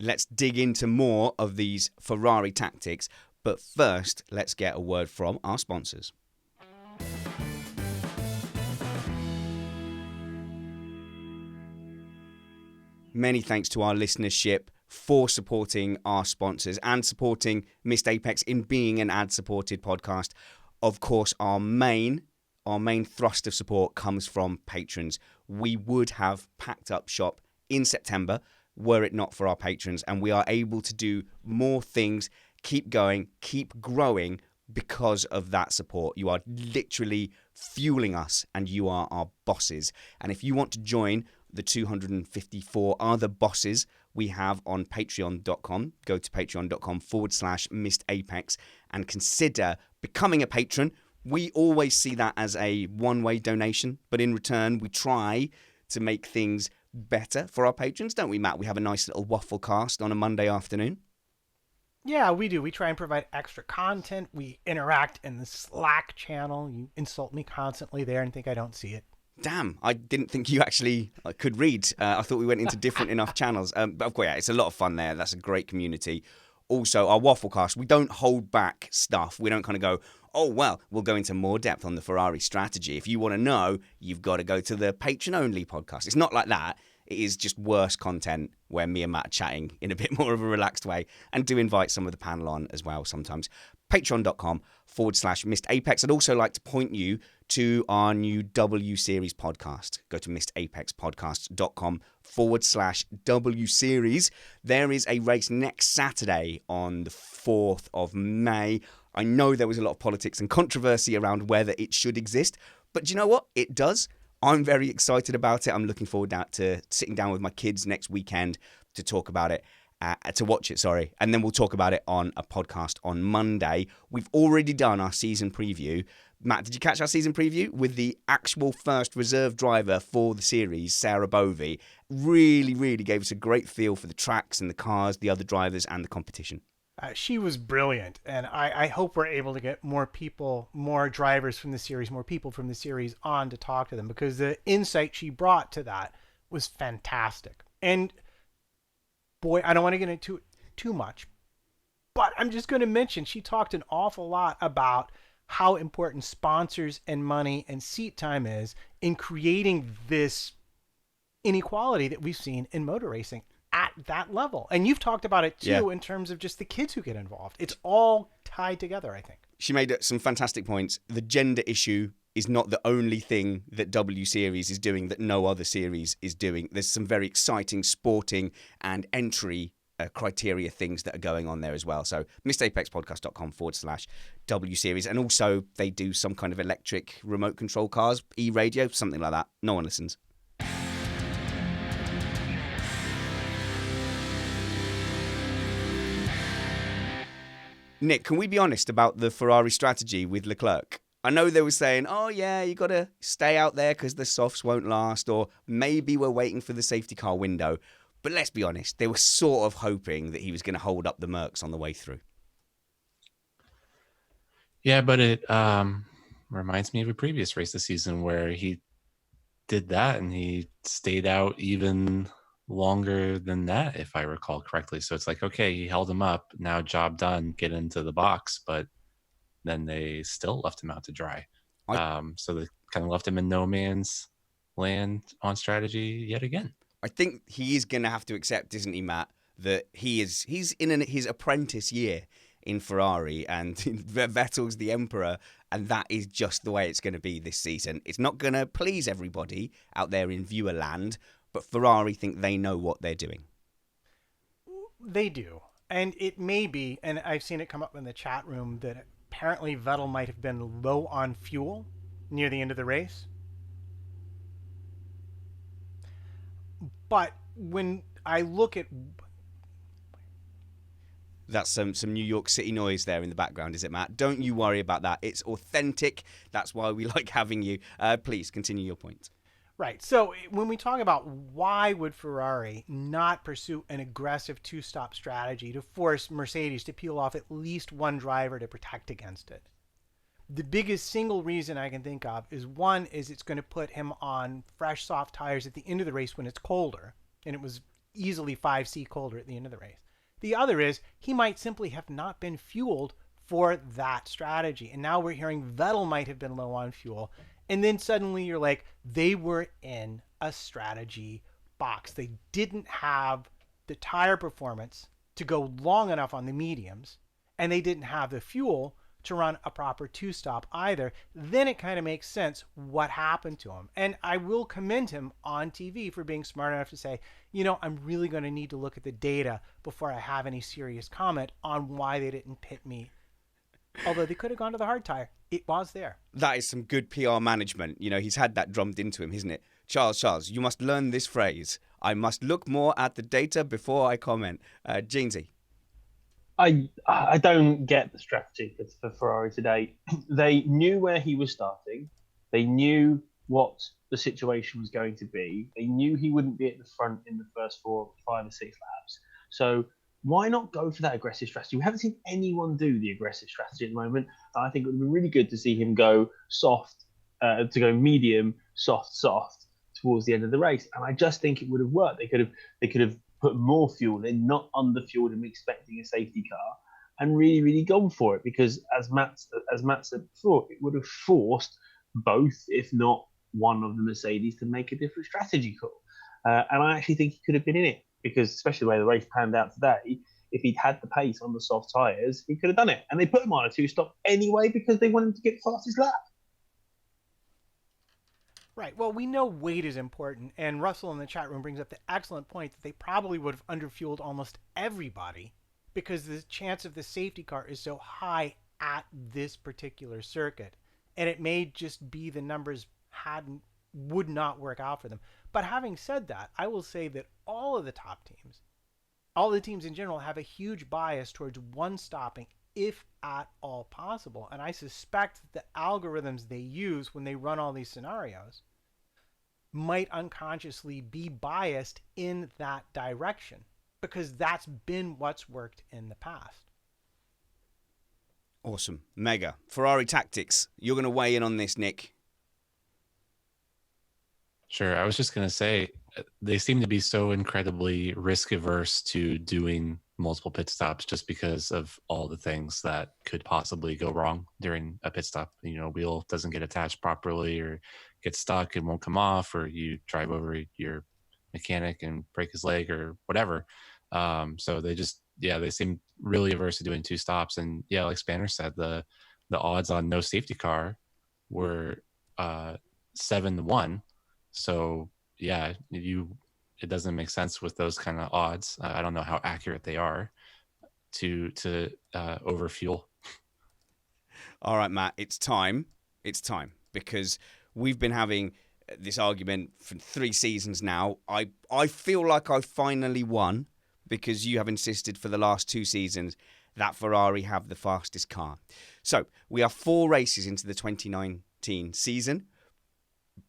Let's dig into more of these Ferrari tactics, but first, let's get a word from our sponsors. Many thanks to our listenership for supporting our sponsors and supporting Missed Apex in being an ad-supported podcast. Of course, our main thrust of support comes from patrons. We would have packed up shop in September were it not for our patrons, and we are able to do more things, keep going, keep growing because of that support. You are literally fueling us, and you are our bosses. And if you want to join the 254 other bosses we have on patreon.com, go to patreon.com/missedapex and consider becoming a patron. We always see that as a one-way donation, but in return, we try to make things better for our patrons, don't we, Matt? We have a nice little waffle cast on a Monday afternoon.
Yeah, we do. We try and provide extra content. We interact in the Slack channel. You insult me constantly there and think I don't see it.
Damn, I didn't think you actually could read. I thought we went into different enough channels. But of course, yeah, it's a lot of fun there. That's a great community. Also, our Wafflecast, we don't hold back stuff. We don't kind of go, oh, well, we'll go into more depth on the Ferrari strategy. If you want to know, you've got to go to the patron-only podcast. It's not like that. It is just worse content where me and Matt are chatting in a bit more of a relaxed way, and do invite some of the panel on as well sometimes. Patreon.com/missedapex. I'd also like to point you to our new W Series podcast. Go to missedapexpodcast.com/W Series. There is a race next Saturday on the 4th of May. I know there was a lot of politics and controversy around whether it should exist, but do you know what? It does. I'm very excited about it. I'm looking forward to sitting down with my kids next weekend to talk about it, to watch it, sorry. And then we'll talk about it on a podcast on Monday. We've already done our season preview. Matt, did you catch our season preview with the actual first reserve driver for the series, Sarah Bovey? Really, really gave us a great feel for the tracks and the cars, the other drivers, and the competition.
She was brilliant, and I hope we're able to get more people, more drivers from the series, more people from the series on to talk to them, because the insight she brought to that was fantastic. And boy, I don't want to get into it too much, but I'm just going to mention she talked an awful lot about how important sponsors and money and seat time is in creating this inequality that we've seen in motor racing at that level. And you've talked about it too, in terms of just the kids who get involved. It's all tied together, I think.
She made some fantastic points. The gender issue is not the only thing that W Series is doing that no other series is doing. There's some very exciting sporting and entry criteria things that are going on there as well. So missedapexpodcast.com/W Series. And also they do some kind of electric remote control cars, e-radio, something like that. No one listens. Nick, can we be honest about the Ferrari strategy with Leclerc? I know they were saying, oh yeah, you got to stay out there because the softs won't last, or maybe we're waiting for the safety car window. But let's be honest, they were sort of hoping that he was going to hold up the Mercs on the way through.
Yeah, but it reminds me of a previous race this season where he did that and he stayed out even longer than that, if I recall correctly. So it's like, okay, he held him up, now job done, get into the box, but then they still left him out to dry. So they kind of left him in no man's land on strategy yet again.
I think he is going to have to accept, isn't he, Matt, that he's in his apprentice year in Ferrari, and Vettel's the emperor, and that is just the way it's going to be this season. It's not going to please everybody out there in viewer land, but Ferrari think they know what they're doing.
They do. And it may be, and I've seen it come up in the chat room, that apparently Vettel might have been low on fuel near the end of the race. But when I look at...
That's some New York City noise there in the background, is it, Matt? Don't you worry about that. It's authentic. That's why we like having you. Please continue your point.
Right. So when we talk about why would Ferrari not pursue an aggressive two-stop strategy to force Mercedes to peel off at least one driver to protect against it? The biggest single reason I can think of is, one, is it's going to put him on fresh, soft tires at the end of the race when it's colder. And it was easily 5C colder at the end of the race. The other is he might simply have not been fueled for that strategy. And now we're hearing Vettel might have been low on fuel. And then suddenly you're like, they were in a strategy box. They didn't have the tire performance to go long enough on the mediums, and they didn't have the fuel to run a proper two-stop either. Then it kind of makes sense what happened to him. And I will commend him on TV for being smart enough to say, I'm really going to need to look at the data before I have any serious comment on why they didn't pit me. Although they could have gone to the hard tire. It was there.
That is some good PR management. He's had that drummed into him, isn't it? Charles, you must learn this phrase. I must look more at the data before I comment. Jeansy.
I don't get the strategy for Ferrari today. They knew where he was starting. They knew what the situation was going to be. They knew he wouldn't be at the front in the first 4, 5, or 6 laps. So why not go for that aggressive strategy? We haven't seen anyone do the aggressive strategy at the moment. I think it would be really good to see him go soft, to go medium, soft towards the end of the race. And I just think it would have worked. They could have put more fuel in, not under-fueled and expecting a safety car, and really, really gone for it. Because as Matt said before, it would have forced both, if not one of the Mercedes, to make a different strategy call. And I actually think he could have been in it, because especially the way the race panned out today, if he'd had the pace on the soft tyres, he could have done it. And they put him on a two-stop anyway because they wanted him to get fastest lap.
Right. Well, we know weight is important, and Russell in the chat room brings up the excellent point that they probably would have underfueled almost everybody because the chance of the safety car is so high at this particular circuit. And it may just be the numbers would not work out for them. But having said that, I will say that all of the top teams, all the teams in general, have a huge bias towards one stopping if at all possible. And I suspect that the algorithms they use when they run all these scenarios might unconsciously be biased in that direction because that's been what's worked in the past.
Awesome. Mega. Ferrari tactics. You're going to weigh in on this, Nick.
Sure. I was just going to say, they seem to be so incredibly risk averse to doing multiple pit stops just because of all the things that could possibly go wrong during a pit stop. Wheel doesn't get attached properly or gets stuck and won't come off, or you drive over your mechanic and break his leg or whatever. So they seem really averse to doing 2 stops. And yeah, like Spanner said, the odds on no safety car were 7-1. So yeah, it doesn't make sense with those kind of odds. I don't know how accurate they are to overfuel.
All right, Matt, it's time. It's time, because we've been having this argument for 3 seasons now. I feel like I finally won, because you have insisted for the last 2 seasons that Ferrari have the fastest car. So we are 4 races into the 2019 season.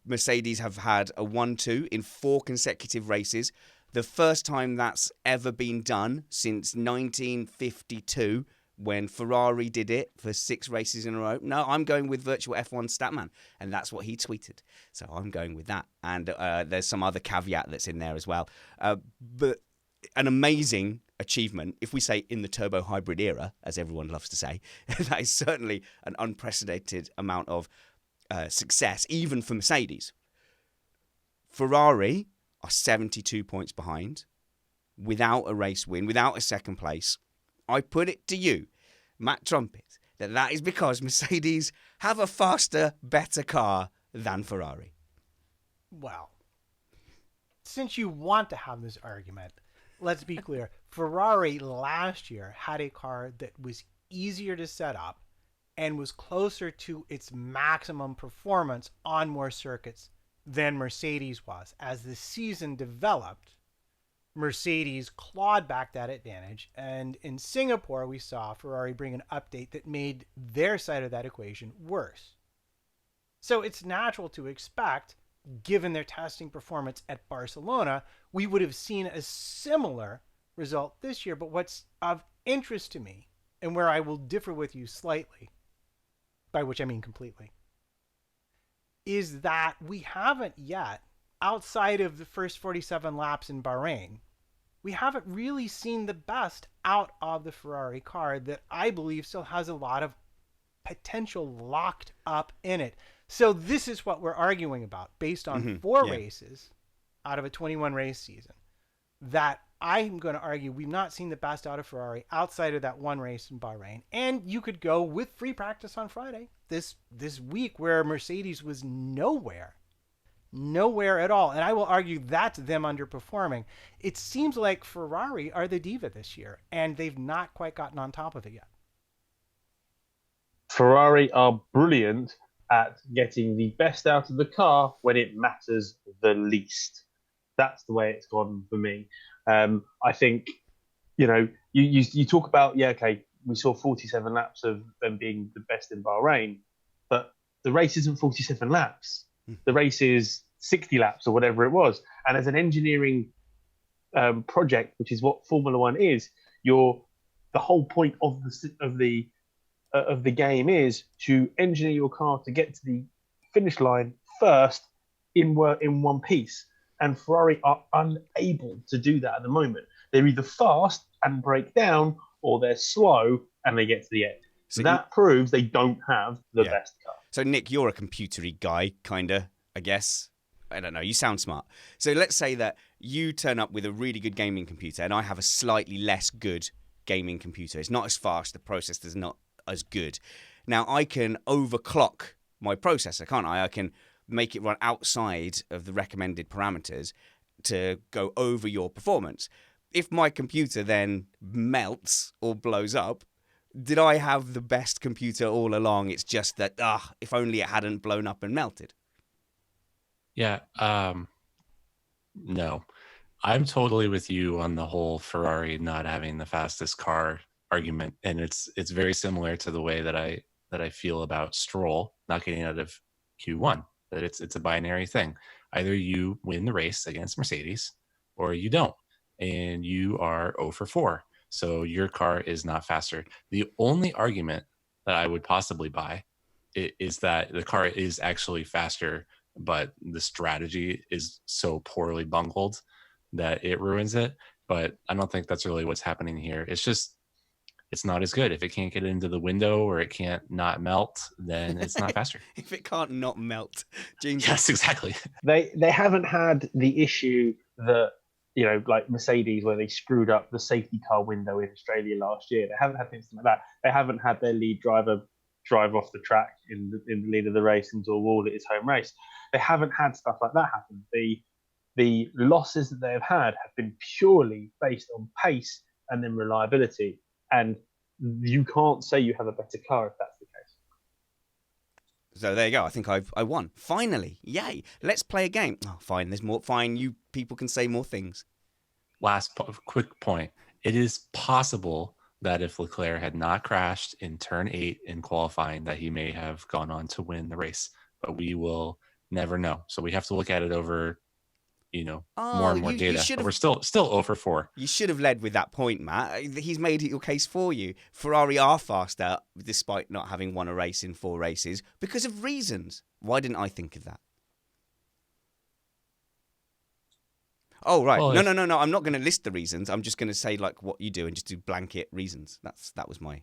Mercedes have had a 1-2 in 4 consecutive races. The first time that's ever been done since 1952, when Ferrari did it for 6 races in a row. No, I'm going with Virtual F1 Statman, and that's what he tweeted. So I'm going with that. And there's some other caveat that's in there as well. But an amazing achievement, if we say in the turbo hybrid era, as everyone loves to say. That is certainly an unprecedented amount of success, even for Mercedes. Ferrari are 72 points behind, without a race win, without a second place. I put it to you, Matt Trumpet, that is because Mercedes have a faster, better car than Ferrari.
Well, since you want to have this argument, let's be clear. Ferrari last year had a car that was easier to set up and was closer to its maximum performance on more circuits than Mercedes was. As the season developed, Mercedes clawed back that advantage, and in Singapore we saw Ferrari bring an update that made their side of that equation worse. So it's natural to expect, given their testing performance at Barcelona, we would have seen a similar result this year. But what's of interest to me, and where I will differ with you slightly, by which I mean completely, is that we haven't yet, outside of the first 47 laps in Bahrain, we haven't really seen the best out of the Ferrari car that I believe still has a lot of potential locked up in it. So this is what we're arguing about based on four races out of a 21 race season, that I'm going to argue we've not seen the best out of Ferrari outside of that one race in Bahrain. And you could go with free practice on Friday, this week, where Mercedes was nowhere at all. And I will argue that's them underperforming. It seems like Ferrari are the diva this year, and they've not quite gotten on top of it yet.
Ferrari are brilliant at getting the best out of the car when it matters the least. That's the way it's gone for me. I think, you talk about, we saw 47 laps of them being the best in Bahrain, but the race isn't 47 laps. The race is 60 laps or whatever it was. And as an engineering project, which is what Formula One is, the whole point of the game is to engineer your car to get to the finish line first in one piece. And Ferrari are unable to do that at the moment. They're either fast and break down, or they're slow and they get to the end. So that proves they don't have the best car.
So, Nick, you're a computery guy, kind of, I guess. I don't know. You sound smart. So let's say that you turn up with a really good gaming computer and I have a slightly less good gaming computer. It's not as fast. The processor's not as good. Now, I can overclock my processor, can't I? I can make it run outside of the recommended parameters to go over your performance. If my computer then melts or blows up, did I have the best computer all along? It's just that, if only it hadn't blown up and melted.
Yeah. No, I'm totally with you on the whole Ferrari not having the fastest car argument. And it's very similar to the way that I feel about Stroll not getting out of Q1. That it's a binary thing. Either you win the race against Mercedes or you don't, and you are 0 for 4. So your car is not faster. The only argument that I would possibly buy is that the car is actually faster, but the strategy is so poorly bungled that it ruins it. But I don't think that's really what's happening here. It's not as good. If it can't get into the window or it can't not melt, then it's not faster.
If it can't not melt. James.
Yes, exactly.
They haven't had the issue that, like Mercedes, where they screwed up the safety car window in Australia last year. They haven't had things like that. They haven't had their lead driver drive off the track in the lead of the race into a wall at his home race. They haven't had stuff like that happen. The losses that they have had have been purely based on pace and then reliability. And you can't say you have a better car if that's the case.
So there you go. I think I won. Finally. Yay. Let's play a game. Oh, fine. There's more. Fine. You people can say more things.
Last quick point. It is possible that if Leclerc had not crashed in turn 8 in qualifying, that he may have gone on to win the race. But we will never know. So we have to look at it over, more and more data. But we're still 0 for 4.
You should have led with that point, Matt. He's made your case for you. Ferrari are faster, despite not having won a race in 4 races, because of reasons. Why didn't I think of that? Oh, right.
Well,
No. I'm not going to list the reasons. I'm just going to say what you do and just do blanket reasons. That was my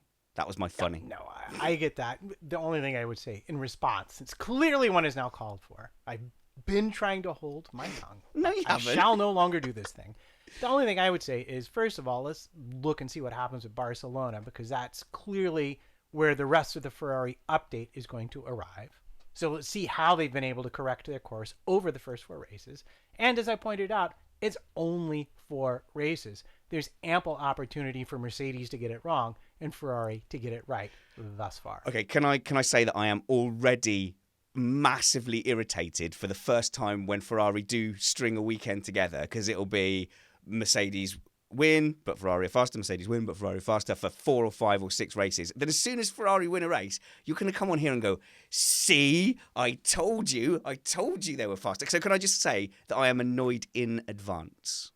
funny.
No, I get that. The only thing I would say in response, since clearly one is now called for, I been trying to hold my tongue.
No, you
I
haven't.
shall no longer do this thing. The only thing I would say is, first of all, let's look and see what happens with Barcelona, because that's clearly where the rest of the Ferrari update is going to arrive. So let's see how they've been able to correct their course over the first 4 races. And as I pointed out, it's only 4 races. There's ample opportunity for Mercedes to get it wrong and Ferrari to get it right thus far.
Okay, can I say that I am already massively irritated for the first time when Ferrari do string a weekend together, because it'll be Mercedes win, but Ferrari are faster, Mercedes win, but Ferrari are faster for 4 or 5 or 6 races. Then as soon as Ferrari win a race, you're going to come on here and go, see, I told you they were faster. So can I just say that I am annoyed in advance?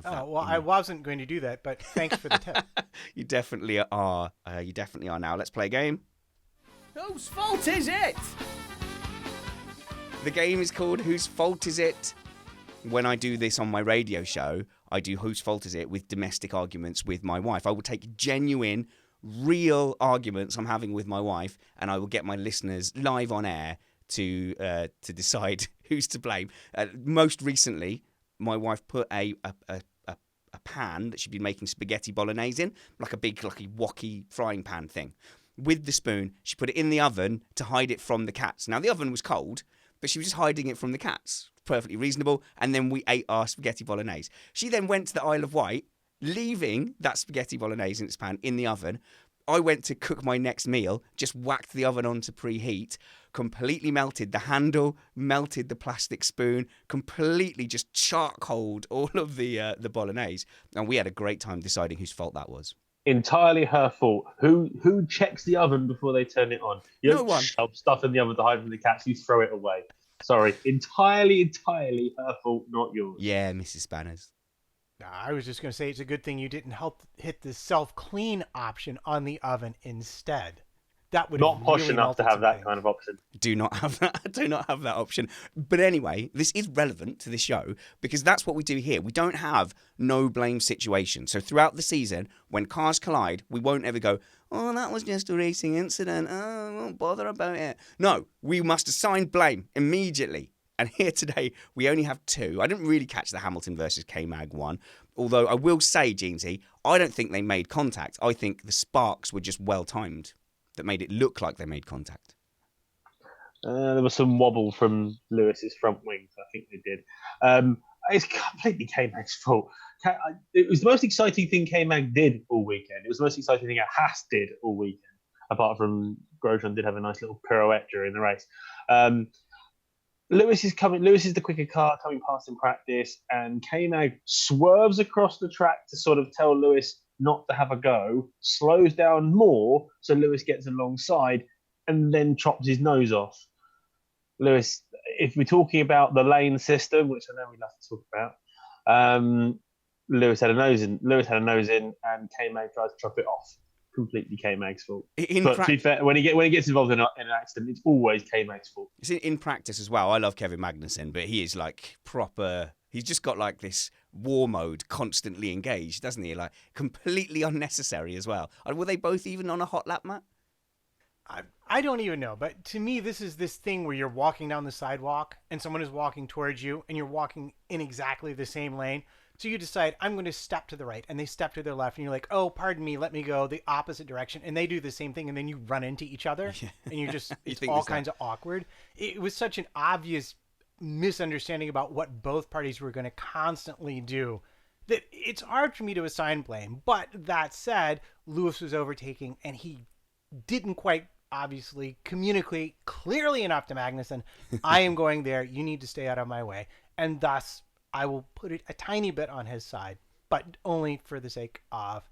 Oh, well, I wasn't going to do that, but thanks for the tip.
You definitely are. You definitely are now. Let's play a game.
Whose fault is it?
The game is called Whose Fault Is It? When I do this on my radio show, I do Whose Fault Is It with domestic arguments with my wife. I will take genuine, real arguments I'm having with my wife, and I will get my listeners live on air to decide who's to blame. Most recently, my wife put a pan that she'd been making spaghetti bolognese in, like a big, wok-y frying pan thing. With the spoon, she put it in the oven to hide it from the cats. Now, the oven was cold, but she was just hiding it from the cats. Perfectly reasonable. And then we ate our spaghetti bolognese. She then went to the Isle of Wight, leaving that spaghetti bolognese in its pan in the oven. I went to cook my next meal, just whacked the oven on to preheat, completely melted the handle, melted the plastic spoon, completely just charcoaled all of the bolognese. And we had a great time deciding whose fault that was.
Entirely her fault. Who checks the oven before they turn it on? You
No
don't
one.
shove stuff in the oven to hide from the cats. You throw it away. Sorry, entirely her fault, not yours.
Yeah, Mrs. Spanners.
I was just going to say it's a good thing you didn't help hit the self-clean option on the oven instead. That would
Not
have
posh
really
enough to
melted
have
some
that
things.
kind of option.
Do not have that. Do not have that option. But anyway, this is relevant to the show because that's what we do here. We don't have no blame situation. So throughout the season, when cars collide, we won't ever go, oh, that was just a racing incident. Oh, I won't bother about it. No, we must assign blame immediately. And here today, we only have 2. I didn't really catch the Hamilton versus K-Mag one. Although I will say, Jeansy, I don't think they made contact. I think the sparks were just well-timed that made it look like they made contact.
There was some wobble from Lewis's front wings. I think they did. It's completely K-Mag's fault. It was the most exciting thing K-Mag did all weekend. It was the most exciting thing Haas did all weekend, apart from Grosjean did have a nice little pirouette during the race. Lewis is the quicker car coming past in practice, and K-Mag swerves across the track to sort of tell Lewis not to have a go, slows down more so Lewis gets alongside, and then chops his nose off. Lewis, if we're talking about the lane system, which I know we love to talk about, Lewis had a nose in, and K-Mag tries to chop it off. Completely K-Mag's fault. But to be fair, when he gets involved in an accident, it's always K-Mag's fault.
It's in practice as well. I love Kevin Magnussen, but he is like proper. He's just got like this war mode constantly engaged, doesn't he? Like completely unnecessary as well. Were they both even on a hot lap, Matt?
I don't even know, but to me, this is this thing where you're walking down the sidewalk and someone is walking towards you and you're walking in exactly the same lane. So you decide, I'm going to step to the right, and they step to their left, and you're like, oh, pardon me, let me go the opposite direction. And they do the same thing, and then you run into each other, and you're just, it's all kinds of awkward. It was such an obvious misunderstanding about what both parties were going to constantly do that it's hard for me to assign blame. But that said, Lewis was overtaking, and he didn't quite obviously communicate clearly enough to Magnussen, I am going there, you need to stay out of my way. And thus, I will put it a tiny bit on his side, but only for the sake of,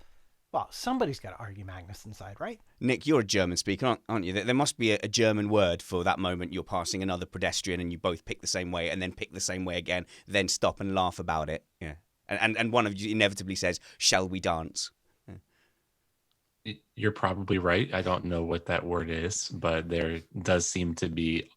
well, somebody's got to argue Magnussen's side, right?
Nick, you're a German speaker, aren't you? There must be a German word for that moment you're passing another pedestrian and you both pick the same way and then pick the same way again, then stop and laugh about it. Yeah. And one of you inevitably says, shall we dance? Yeah.
You're probably right. I don't know what that word is, but there does seem to be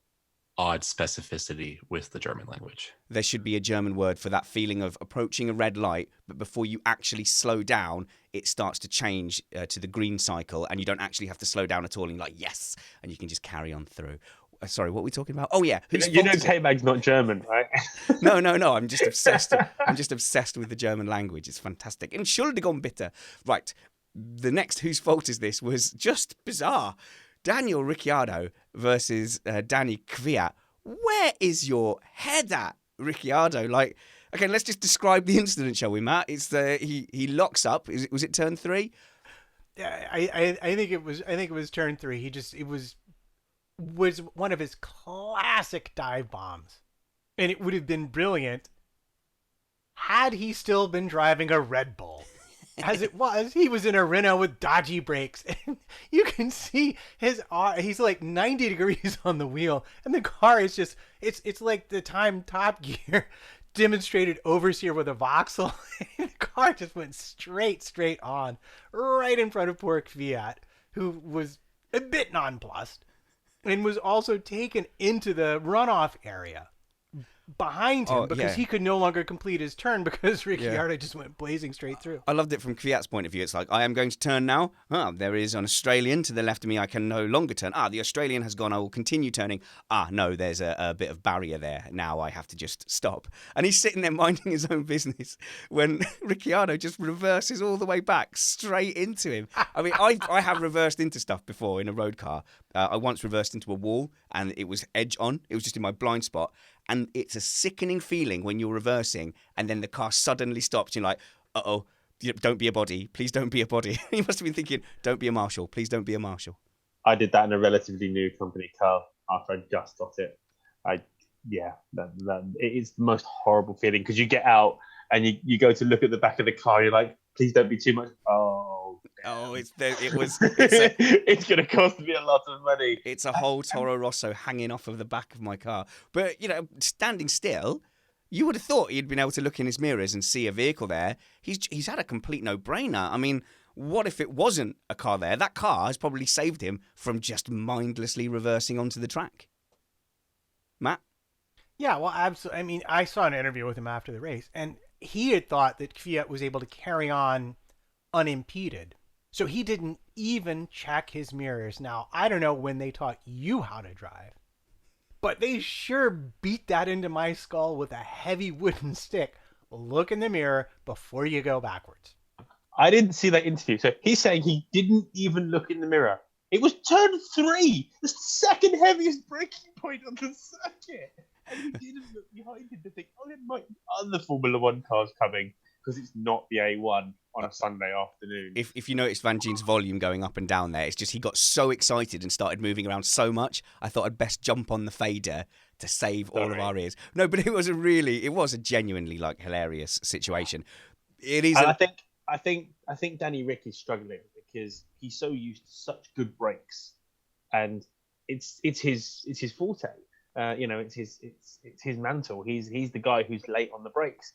odd specificity with the German language.
There should be a German word for that feeling of approaching a red light, but before you actually slow down, it starts to change to the green cycle, and you don't actually have to slow down at all, and you're like, yes, and you can just carry on through. Sorry, what are we talking about? Oh yeah, whose
You
fault
know,
is it?
K-Mag's not German, right?
No. I'm just obsessed. I'm just obsessed with the German language. It's fantastic. Entschuldigung bitte. Right. The next whose fault is this was just bizarre. Daniel Ricciardo versus Danny Kvyat. Where is your head at, Ricciardo? Like, okay, let's just describe the incident, shall we, Matt? It's he locks up. Was it turn 3?
Yeah, I think it was turn 3. It was one of his classic dive bombs, and it would have been brilliant had he still been driving a Red Bull. As it was, he was in a Renault with dodgy brakes, and you can see he's like 90 degrees on the wheel, and the car is just it's like the time Top Gear demonstrated Overseer with a Vauxhall. The car just went straight on, right in front of poor Kvyat, who was a bit nonplussed, and was also taken into the runoff area behind him because he could no longer complete his turn because Ricciardo just went blazing straight through.
I loved it from Kvyat's point of view. It's like, I am going to turn now. There is an Australian to the left of me. I can no longer turn. The Australian has gone. I will continue turning. No, there's a bit of barrier there. Now I have to just stop. And he's sitting there minding his own business when Ricciardo just reverses all the way back straight into him. I mean, I have reversed into stuff before in a road car. I once reversed into a wall and it was edge on. It was just in my blind spot. And it's a sickening feeling when you're reversing and then the car suddenly stops. You're like, uh-oh, don't be a body. Please don't be a body. You must have been thinking, don't be a marshal. Please don't be a marshal.
I did that in a relatively new company car after I just got it. It is the most horrible feeling because you get out and you go to look at the back of the car. You're like, please don't be too much. It's going to cost me a lot of money.
It's a whole Toro Rosso hanging off of the back of my car. But, standing still, you would have thought he'd been able to look in his mirrors and see a vehicle there. He's had a complete no-brainer. I mean, what if it wasn't a car there? That car has probably saved him from just mindlessly reversing onto the track. Matt?
Yeah, well, absolutely. I mean, I saw an interview with him after the race, and he had thought that Kvyat was able to carry on unimpeded. So he didn't even check his mirrors. Now, I don't know when they taught you how to drive, but they sure beat that into my skull with a heavy wooden stick. Look in the mirror before you go backwards.
I didn't see that interview. So he's saying he didn't even look in the mirror. It was turn 3, the second heaviest braking point on the circuit. And he didn't look behind him to think, there might be other Formula One cars coming because it's not the A1 on a Sunday afternoon.
If you notice Van Geen's volume going up and down there, it's just he got so excited and started moving around so much, I thought I'd best jump on the fader to save all of our ears. No, but it was a genuinely hilarious situation. It is.
And I think Danny Rick is struggling because he's so used to such good brakes, and it's his forte. It's his mantle. He's the guy who's late on the brakes.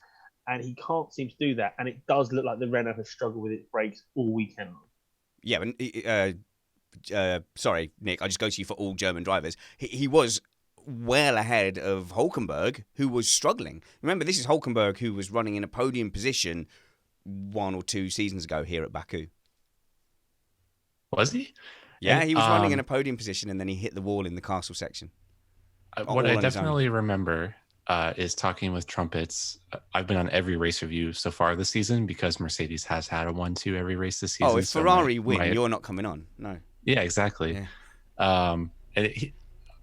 And he can't seem to do that. And it does look like the Renault has struggled with its brakes all weekend.
Yeah, sorry, Nick, I just go to you for all German drivers. He was well ahead of Hülkenberg, who was struggling. Remember, this is Hülkenberg who was running in a podium position 1 or 2 seasons ago here at Baku.
Was he?
Yeah, he was running in a podium position and then he hit the wall in the castle section.
What I definitely remember is talking with Trumpets. I've been on every race review so far this season because Mercedes has had a 1-2 every race this season.
Oh, if Ferrari win, you're not coming on. No.
Yeah, exactly. Yeah.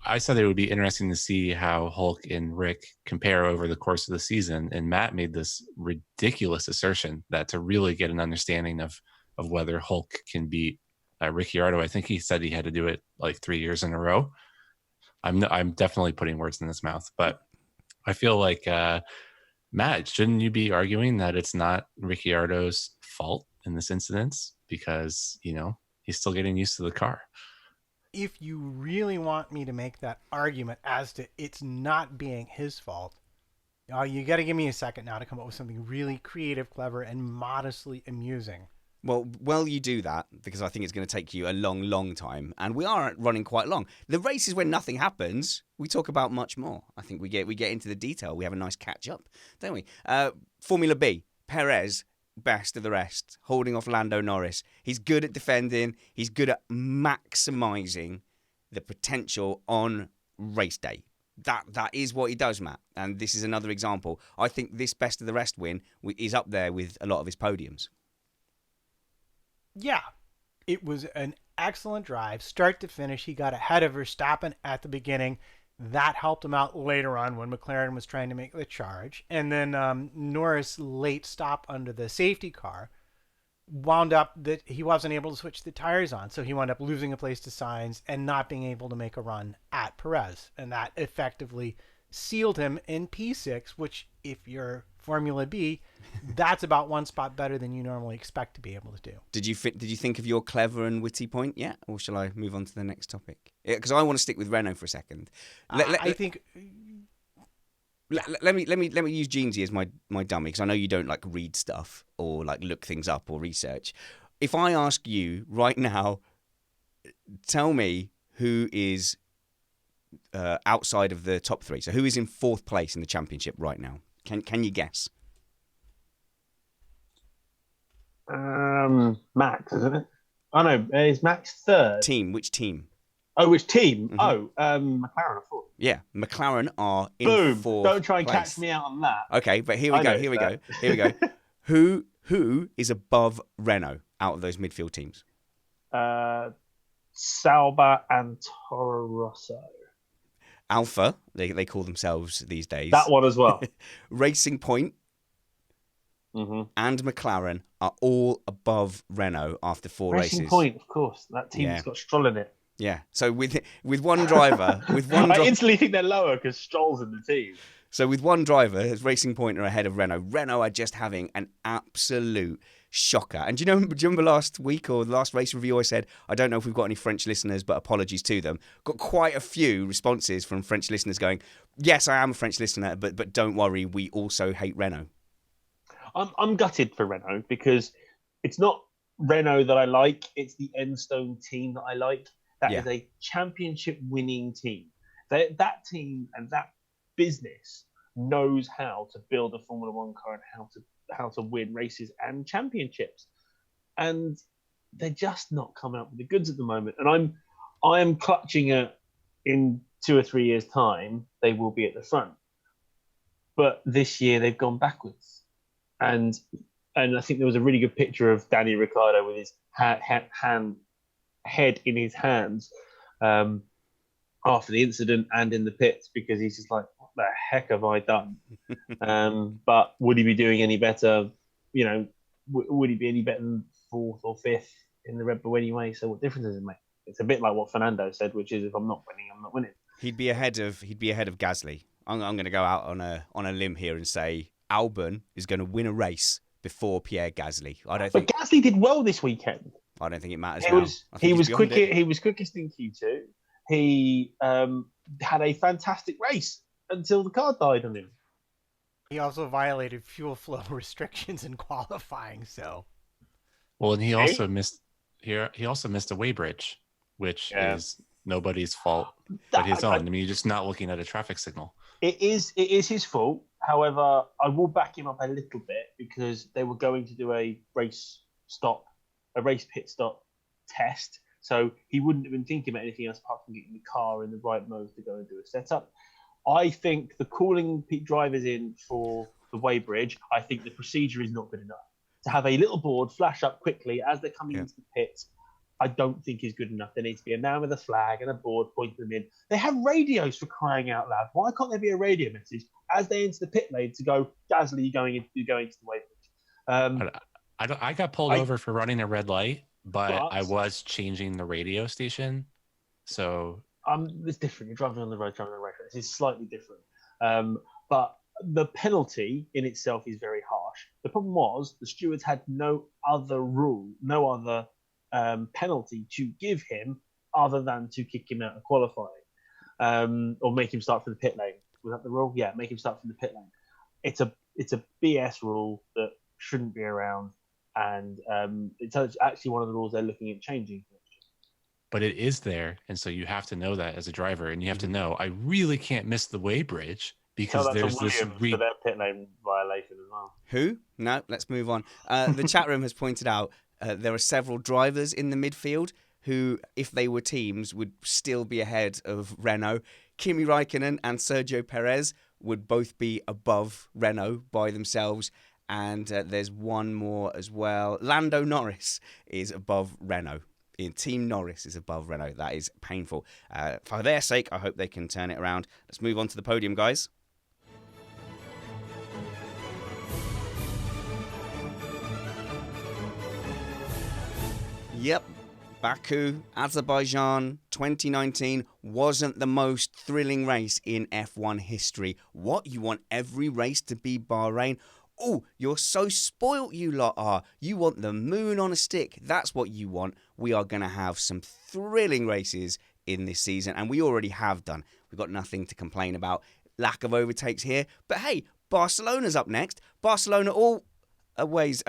I said it would be interesting to see how Hulk and Rick compare over the course of the season. And Matt made this ridiculous assertion that to really get an understanding of whether Hulk can beat Ricciardo, I think he said he had to do it 3 years in a row. I'm definitely putting words in his mouth, but I feel like, Matt, shouldn't you be arguing that it's not Ricciardo's fault in this incident because, he's still getting used to the car?
If you really want me to make that argument as to it's not being his fault, you got to give me a second now to come up with something really creative, clever, and modestly amusing.
Well, you do that because I think it's going to take you a long, long time, and we are running quite long. The races when nothing happens, we talk about much more. I think we get into the detail. We have a nice catch up, don't we? Formula B, Perez, best of the rest, holding off Lando Norris. He's good at defending. He's good at maximising the potential on race day. That is what he does, Matt. And this is another example. I think this best of the rest win is up there with a lot of his podiums.
Yeah, it was an excellent drive, start to finish. He got ahead of Verstappen at the beginning. That helped him out later on when McLaren was trying to make the charge. And then Norris' late stop under the safety car wound up that he wasn't able to switch the tires on. So he wound up losing a place to Sainz and not being able to make a run at Perez. And that effectively sealed him in P6, which if you're Formula B, that's about one spot better than you normally expect to be able to do.
Did you think of your clever and witty point yet, or shall I move on to the next topic? Because I want to stick with Renault for a second.
I think.
Let me use Jeansy as my dummy, because I know you don't like read stuff or like look things up or research. If I ask you right now, tell me who is outside of the top three. So who is in fourth place in the championship right now? Can you guess?
Max, isn't it? Oh no, is Max third?
Team? Which team?
Oh, which team?
Mhm.
Oh, McLaren, I thought.
Yeah, McLaren are in
Boom!
fourth
Don't try and
place.
catch me out on that.
Okay, but here we go. Who is above Renault out of those midfield teams?
Sauber and Toro Rosso.
Alpha, they call themselves these days.
That one as well.
Racing Point and McLaren are all above Renault after four
Racing
races.
Point, of course. That team's got Stroll in it.
Yeah. So with one driver,
I instantly think they're lower because Stroll's in the team.
So with one driver, as Racing Point are ahead of Renault. Renault are just having an absolute shocker. And do you remember last week or the last race review I said, I don't know if we've got any French listeners, but apologies to them. Got quite a few responses from French listeners going, yes, I am a French listener, but don't worry, we also hate Renault.
I'm gutted for Renault because it's not Renault that I like, it's the Enstone team that I like. That is a championship winning team. That team and that business knows how to build a Formula One car and how to win races and championships, and they're just not coming up with the goods at the moment. And I am clutching at in 2 or 3 years' time they will be at the front, but this year they've gone backwards. And I think there was a really good picture of Danny Ricciardo with his head in his hands after the incident and in the pits, because he's just like, what the heck have I done? But would he be doing any better? You know, would he be any better than fourth or fifth in the Red Bull anyway? So what difference does it make? It's a bit like what Fernando said, which is, if I'm not winning, I'm not winning.
He'd be ahead of Gasly. I'm going to go out on a limb here and say Albon is going to win a race before Pierre Gasly.
But Gasly did well this weekend.
I don't think it matters.
He was quickest in Q2. He had a fantastic race until the car died on him.
He also violated fuel flow restrictions in qualifying. So,
well, and he also missed a weighbridge, which is nobody's fault but his own. I mean, you're just not looking at a traffic signal.
It is his fault. However, I will back him up a little bit because they were going to do a race pit stop test. So he wouldn't have been thinking about anything else apart from getting the car in the right mode to go and do a setup. I think the calling drivers in for the weighbridge, I think the procedure is not good enough. To have a little board flash up quickly as they're coming into the pits, I don't think is good enough. There needs to be a man with a flag and a board pointing them in. They have radios, for crying out loud. Why can't there be a radio message as they enter the pit lane to go, Gasly, you're going into the weighbridge?
I got pulled over for running a red light, but I was changing the radio station. So
it's different. You're driving on the road. It's slightly different. But the penalty in itself is very harsh. The problem was the stewards had no other penalty to give him other than to kick him out of qualifying, or make him start from the pit lane. Was that the rule? Yeah, make him start from the pit lane. It's a BS rule that shouldn't be around, and it's actually one of the rules they're looking at changing.
But it is there, and so you have to know that as a driver, and you have to know I really can't miss the weighbridge because there's this
for their pit lane violation as well.
Who? No, let's move on. The chat room has pointed out there are several drivers in the midfield who, if they were teams, would still be ahead of Renault. Kimi Raikkonen and Sergio Perez would both be above Renault by themselves. And there's one more as well. Lando Norris is above Renault. Team Norris is above Renault. That is painful. For their sake, I hope they can turn it around. Let's move on to the podium, guys. Yep. Baku, Azerbaijan, 2019 wasn't the most thrilling race in F1 history. What? You want every race to be Bahrain? Oh, you're so spoilt, you lot are. You want the moon on a stick. That's what you want. We are going to have some thrilling races in this season, and we already have done. We've got nothing to complain about. Lack of overtakes here. But hey, Barcelona's up next. Barcelona always...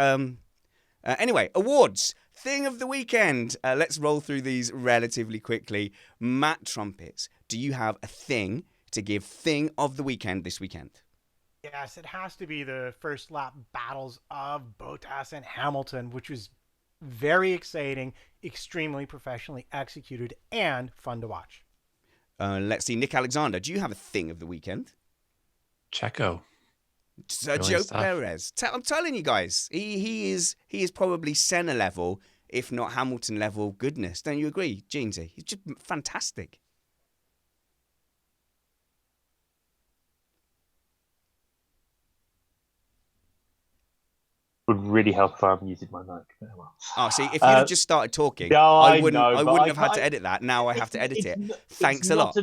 Anyway, awards. Thing of the weekend. Let's roll through these relatively quickly. Matt Trumpets, do you have a thing to give thing of the weekend this weekend?
Yes, it has to be the first lap battles of Bottas and Hamilton, which was very exciting, extremely professionally executed, and fun to watch.
Let's see. Nick Alexander, do you have a thing of the weekend?
Checo.
Sergio Perez. I'm telling you guys, he is probably Senna level, if not Hamilton level goodness. Don't you agree, Jeansy? He's just fantastic.
Would really help if I muted my mic.
Oh, see, if you'd have just started talking,
no,
I wouldn't have had to edit that. Now I have to edit it. Thanks a lot.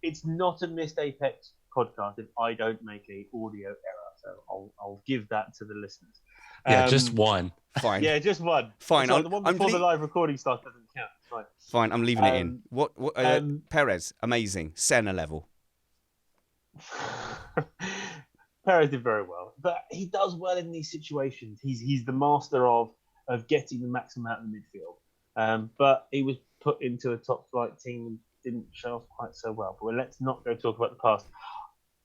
It's not a missed Apex podcast if I don't make a audio error. So I'll give that to the listeners.
Yeah, just one.
Fine.
Yeah, just one.
Fine.
The one before the live recording starts doesn't count. Fine.
Fine. I'm leaving it in. What? Perez, amazing. Senna level.
Perez did very well, but he does well in these situations. He's the master of getting the maximum out of the midfield. But he was put into a top flight team and didn't show off quite so well. But let's not go talk about the past.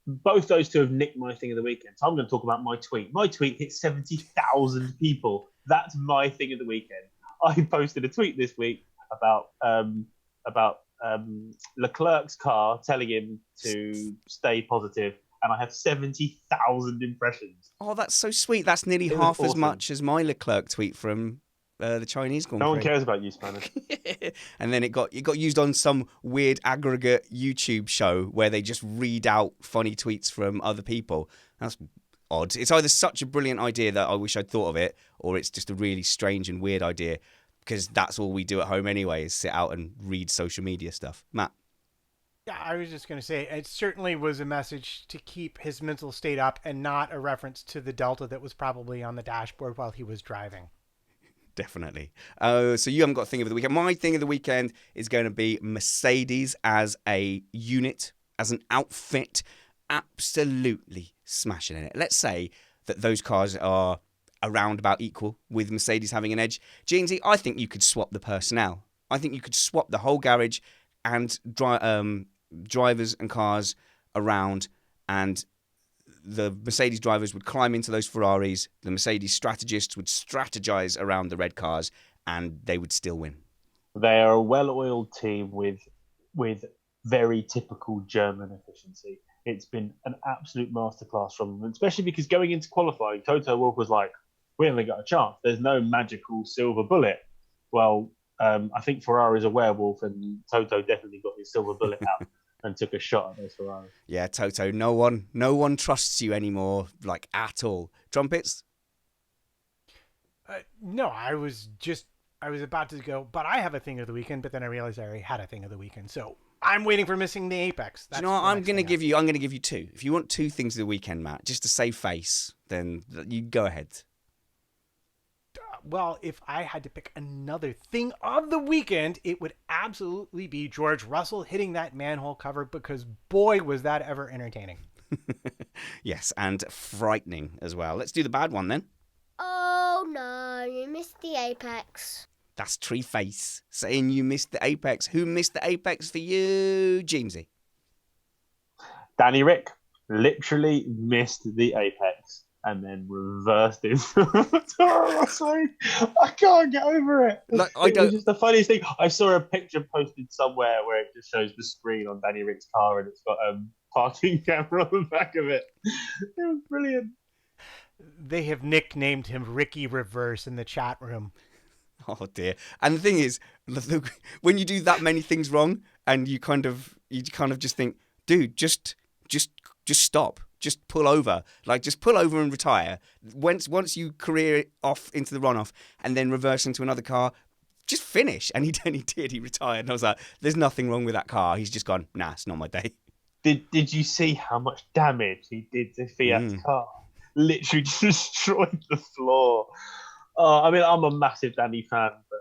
Both those two have nicked my thing of the weekend. So I'm going to talk about my tweet. My tweet hit 70,000 people. That's my thing of the weekend. I posted a tweet this week about Leclerc's car telling him to stay positive, and I have 70,000 impressions.
Oh, that's so sweet. That's nearly half as much as my Leclerc tweet from the Chinese Grand Prix.
No one cares about you, Spanish.
And then it got used on some weird aggregate YouTube show where they just read out funny tweets from other people. That's odd. It's either such a brilliant idea that I wish I'd thought of it, or it's just a really strange and weird idea, because that's all we do at home anyway, is sit out and read social media stuff. Matt?
Yeah, I was just going to say, it certainly was a message to keep his mental state up and not a reference to the Delta that was probably on the dashboard while he was driving.
Definitely. So you haven't got a thing of the weekend. My thing of the weekend is going to be Mercedes as a unit, as an outfit, absolutely smashing it. Let's say that those cars are around about equal, with Mercedes having an edge. Jeansy, I think you could swap the personnel. I think you could swap the whole garage and drivers and cars around, and the Mercedes drivers would climb into those Ferraris, the Mercedes strategists would strategize around the red cars, and they would still win.
They are a well-oiled team with very typical German efficiency. It's been an absolute masterclass from them, especially because going into qualifying, Toto Wolff was like, we haven't got a chance. There's no magical silver bullet. Well, I think Ferrari's a werewolf, and Toto definitely got his silver bullet out and took a shot at those Ferraris. Yeah,
Toto, no one trusts you anymore, like, at all. Trumpets?
No, I was about to go, but I have a thing of the weekend, but then I realized I already had a thing of the weekend. So I'm waiting for missing the apex.
Do you know what? I'm going to give you two. If you want two things of the weekend, Matt, just to save face, then you go ahead.
Well, if I had to pick another thing of the weekend, it would absolutely be George Russell hitting that manhole cover, because boy, was that ever entertaining.
Yes, and frightening as well. Let's do the bad one then.
Oh no, you missed the apex.
That's Treeface saying you missed the apex. Who missed the apex for you, Jamesy?
Danny Rick literally missed the apex. and then reversed him. I can't get over it.
Like,
It was just the funniest thing. I saw a picture posted somewhere where it just shows the screen on Danny Rick's car, and it's got a parking camera on the back of it. It was brilliant.
They have nicknamed him Ricky Reverse in the chat room.
Oh dear! And the thing is, when you do that many things wrong, and you kind of just think, dude, just stop, just pull over, like just pull over and retire. Once you career off into the runoff and then reverse into another car, just finish. And he did. He retired, and I was like, there's nothing wrong with that car. He's just gone, nah, it's not my day.
Did you see how much damage he did to Fiat's car? Literally destroyed the floor. I mean, I'm a massive Danny fan, but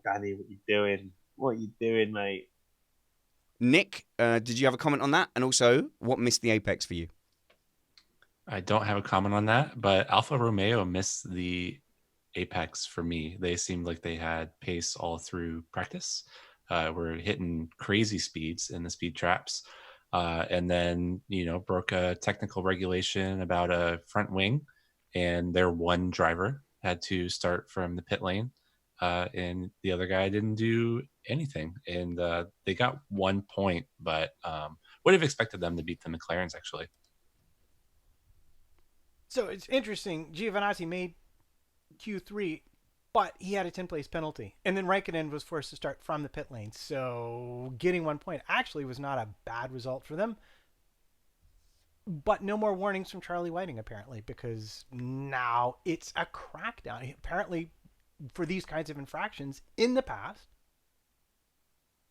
Danny, what you doing? What you doing, mate?
Nick, did you have a comment on that? And also, what missed the apex for you?
I don't have a comment on that, but Alfa Romeo missed the apex for me. They seemed like they had pace all through practice. Were hitting crazy speeds in the speed traps. And then, broke a technical regulation about a front wing, and their one driver had to start from the pit lane, and the other guy didn't do anything. And they got 1 point, but would have expected them to beat the McLarens, actually.
So it's interesting. Giovinazzi made Q3, but he had a 10-place penalty. And then Raikkonen was forced to start from the pit lane. So getting 1 point actually was not a bad result for them. But no more warnings from Charlie Whiting, apparently, because now it's a crackdown. Apparently, for these kinds of infractions in the past.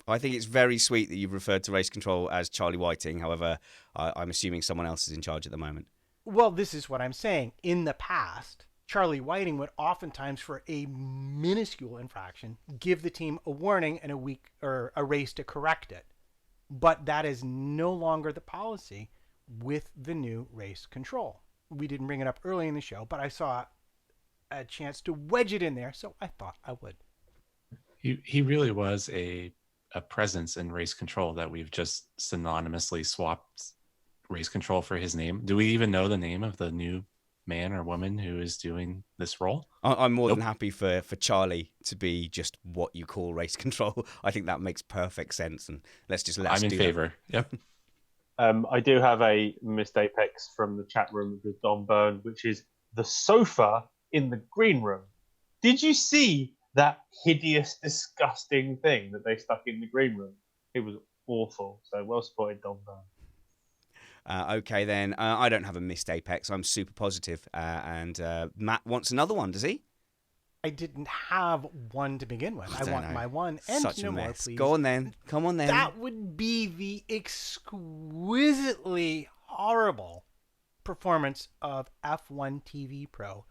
I think it's very sweet that you've referred to race control as Charlie Whiting. However, I'm assuming someone else is in charge at the moment.
Well, this is what I'm saying. In the past, Charlie Whiting would oftentimes, for a minuscule infraction, give the team a warning and a week or a race to correct it. But that is no longer the policy with the new race control. We didn't bring it up early in the show, but I saw a chance to wedge it in there, so I thought I would.
He really was a presence in race control that we've just synonymously swapped race control for his name. Do we even know the name of the new man or woman who is doing this role?
I'm more than happy for Charlie to be just what you call race control. I think that makes perfect sense, and let's just let us do
I'm in favor. Yep.
I do have a missed apex from the chat room with Don Byrne, which is the sofa in the green room. Did you see that hideous, disgusting thing that they stuck in the green room? It was awful. So well spotted, Don Byrne.
Okay, then. I don't have a missed apex. I'm super positive. And Matt wants another one, does he?
I didn't have one to begin with. I want my one and
Such
no
a
more,
mess.
please.
Go on then. Come on then.
That would be the exquisitely horrible performance of F1 TV Pro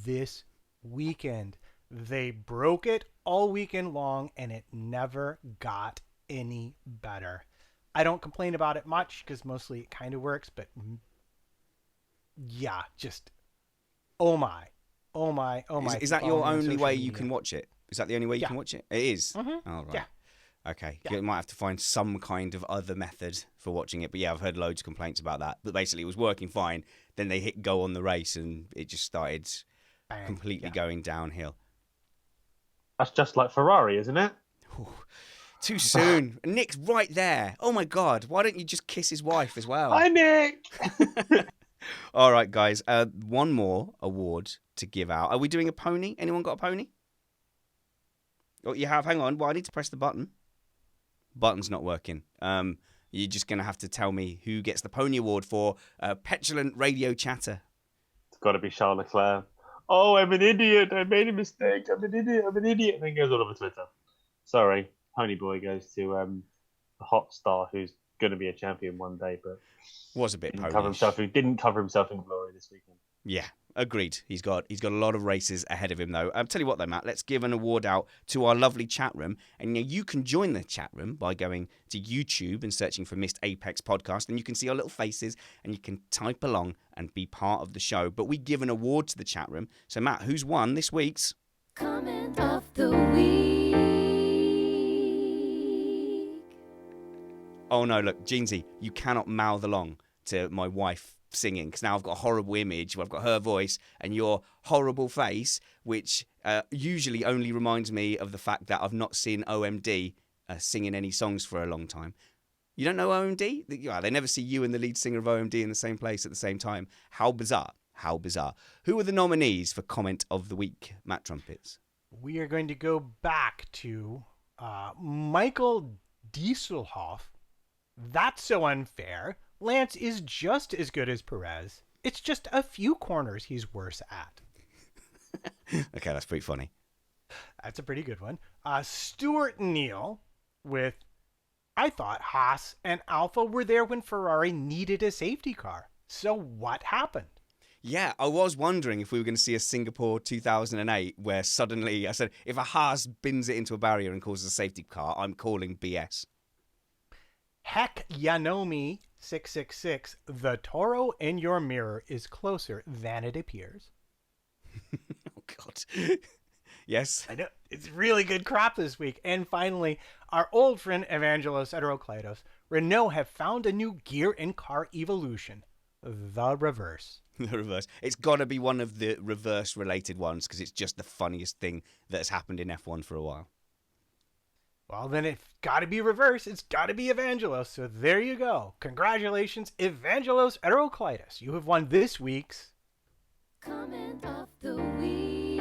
this weekend. They broke it all weekend long, and it never got any better. I don't complain about it much because mostly it kind of works, but yeah, just oh my.
Is that your only way you can watch it? Is that the only way you can watch it? It is?
Mm-hmm.
Oh, right.
Yeah.
Okay.
Yeah.
You might have to find some kind of other method for watching it. But yeah, I've heard loads of complaints about that. But basically, it was working fine. Then they hit go on the race, and it just started completely going downhill.
That's just like Ferrari, isn't it?
Ooh, too soon. Nick's right there. Oh, my God. Why don't you just kiss his wife as well?
Hi, Nick!
All right, guys. One more award to give out. Are we doing a pony? Anyone got a pony? Oh, you have? Hang on. Well, I need to press the button. Button's not working. You're just going to have to tell me who gets the pony award for petulant radio chatter.
It's got to be Charles Leclerc. Oh, I'm an idiot. I made a mistake. I'm an idiot. And then goes all over Twitter. Sorry. Pony Boy goes to the hot star who's going to be a champion one day, but
was a bit
didn't cover himself in glory this weekend.
Yeah, agreed. He's got a lot of races ahead of him, though. Tell you what, though, Matt, let's give an award out to our lovely chat room. And you can join the chat room by going to YouTube and searching for Missed Apex Podcast. And you can see our little faces and you can type along and be part of the show. But we give an award to the chat room. So, Matt, who's won this week's
Comment of the Week?
Oh, no, look, Jeansy, you cannot mouth along to my wife singing, because now I've got a horrible image where I've got her voice and your horrible face, which usually only reminds me of the fact that I've not seen OMD singing any songs for a long time. You don't know OMD? They never see you and the lead singer of OMD in the same place at the same time. How bizarre. How bizarre. Who are the nominees for Comment of the Week, Matt Trumpets?
We are going to go back to Michael Dieselhoff. That's so unfair. Lance is just as good as Perez. It's just a few corners he's worse at.
Okay, that's pretty funny.
That's a pretty good one. Stuart Neal with, I thought Haas and Alfa were there when Ferrari needed a safety car. So what happened?
Yeah, I was wondering if we were going to see a Singapore 2008 where suddenly I said, if a Haas bins it into a barrier and causes a safety car, I'm calling BS.
Heck Yanomi 666, the Toro in your mirror is closer than it appears.
Oh, God. Yes.
I know. It's really good crop this week. And finally, our old friend Evangelos Heterocleitos. Renault have found a new gear in car evolution. The reverse.
The reverse. It's got to be one of the reverse-related ones because it's just the funniest thing that has happened in F1 for a while.
Well, then it's got to be reverse. It's got to be Evangelos. So there you go. Congratulations, Evangelos Heterocleitos. You have won this week's
Comment of the Week.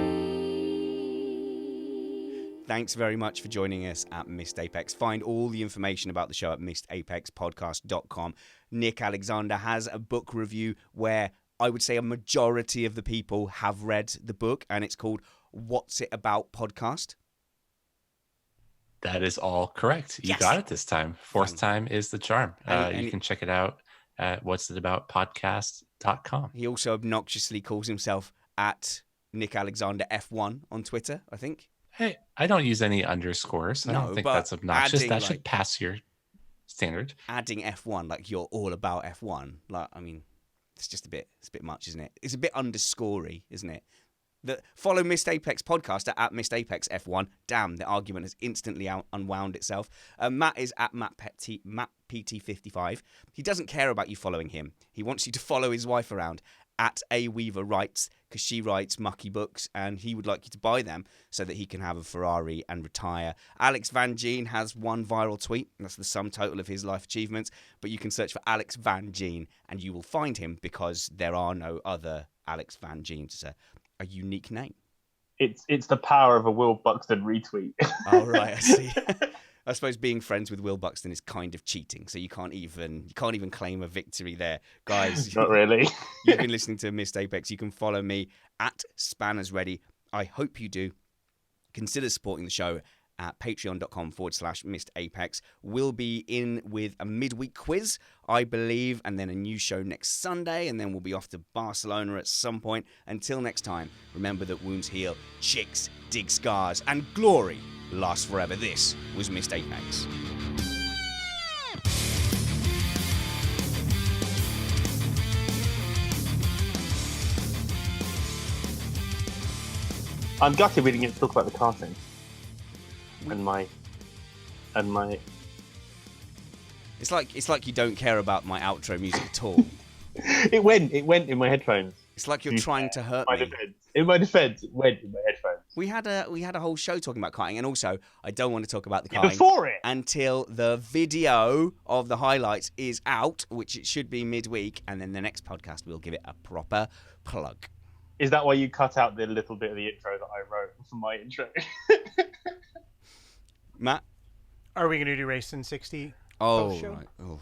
Thanks very much for joining us at Missed Apex. Find all the information about the show at missedapexpodcast.com. Nick Alexander has a book review where I would say a majority of the people have read the book, and it's called What's It About Podcast.
That is all correct. You
Yes.
got it this time. Fourth time is the charm.
And
You can check it out at whatsitaboutpodcast.com.
He also obnoxiously calls himself at Nick Alexander F1 on Twitter, I think.
Hey, I don't use any underscores. I
No,
don't think
but
that's obnoxious.
adding,
That should
like-
pass your standard.
Adding F1, like you're all about F1. Like, I mean, it's just it's a bit much, isn't it? It's a bit underscorey, isn't it? Follow Missed Apex podcast at Missed Apex F1. Damn, the argument has instantly unwound itself. Matt is at Matt PT55. He doesn't care about you following him. He wants you to follow his wife around at A Weaver Writes, because she writes mucky books and he would like you to buy them so that he can have a Ferrari and retire. Alex Van Gene has one viral tweet. That's the sum total of his life achievements. But you can search for Alex Van Gene and you will find him because there are no other Alex Van Genes. It's a unique name.
It's the power of a Will Buxton retweet.
Oh, right, I see. I suppose being friends with Will Buxton is kind of cheating, so you can't even claim a victory there, guys.
Not really.
You've been listening to Missed Apex. You can follow me at Spanners Ready. I hope you do. Consider supporting the show at patreon.com/Missed Apex. We'll be in with a midweek quiz, I believe, and then a new show next Sunday, and then we'll be off to Barcelona at some point. Until next time, remember that wounds heal, chicks dig scars, and glory lasts forever. This was Missed Apex.
I'm gutted we didn't get to talk about the karting. And my
It's like you don't care about my outro music at all.
it went in my headphones.
It's like you're trying to hurt me.
In my defense, it went in my headphones.
We had a whole show talking about karting, and also I don't want to talk about the karting
Before it,
until the video of the highlights is out, which it should be midweek, and then the next podcast we'll give it a proper plug.
is that why you cut out the little bit of the intro that I wrote for my intro?
Matt?
Are we going to do Race in 60?
Oh,
Post-show?
right. Oh.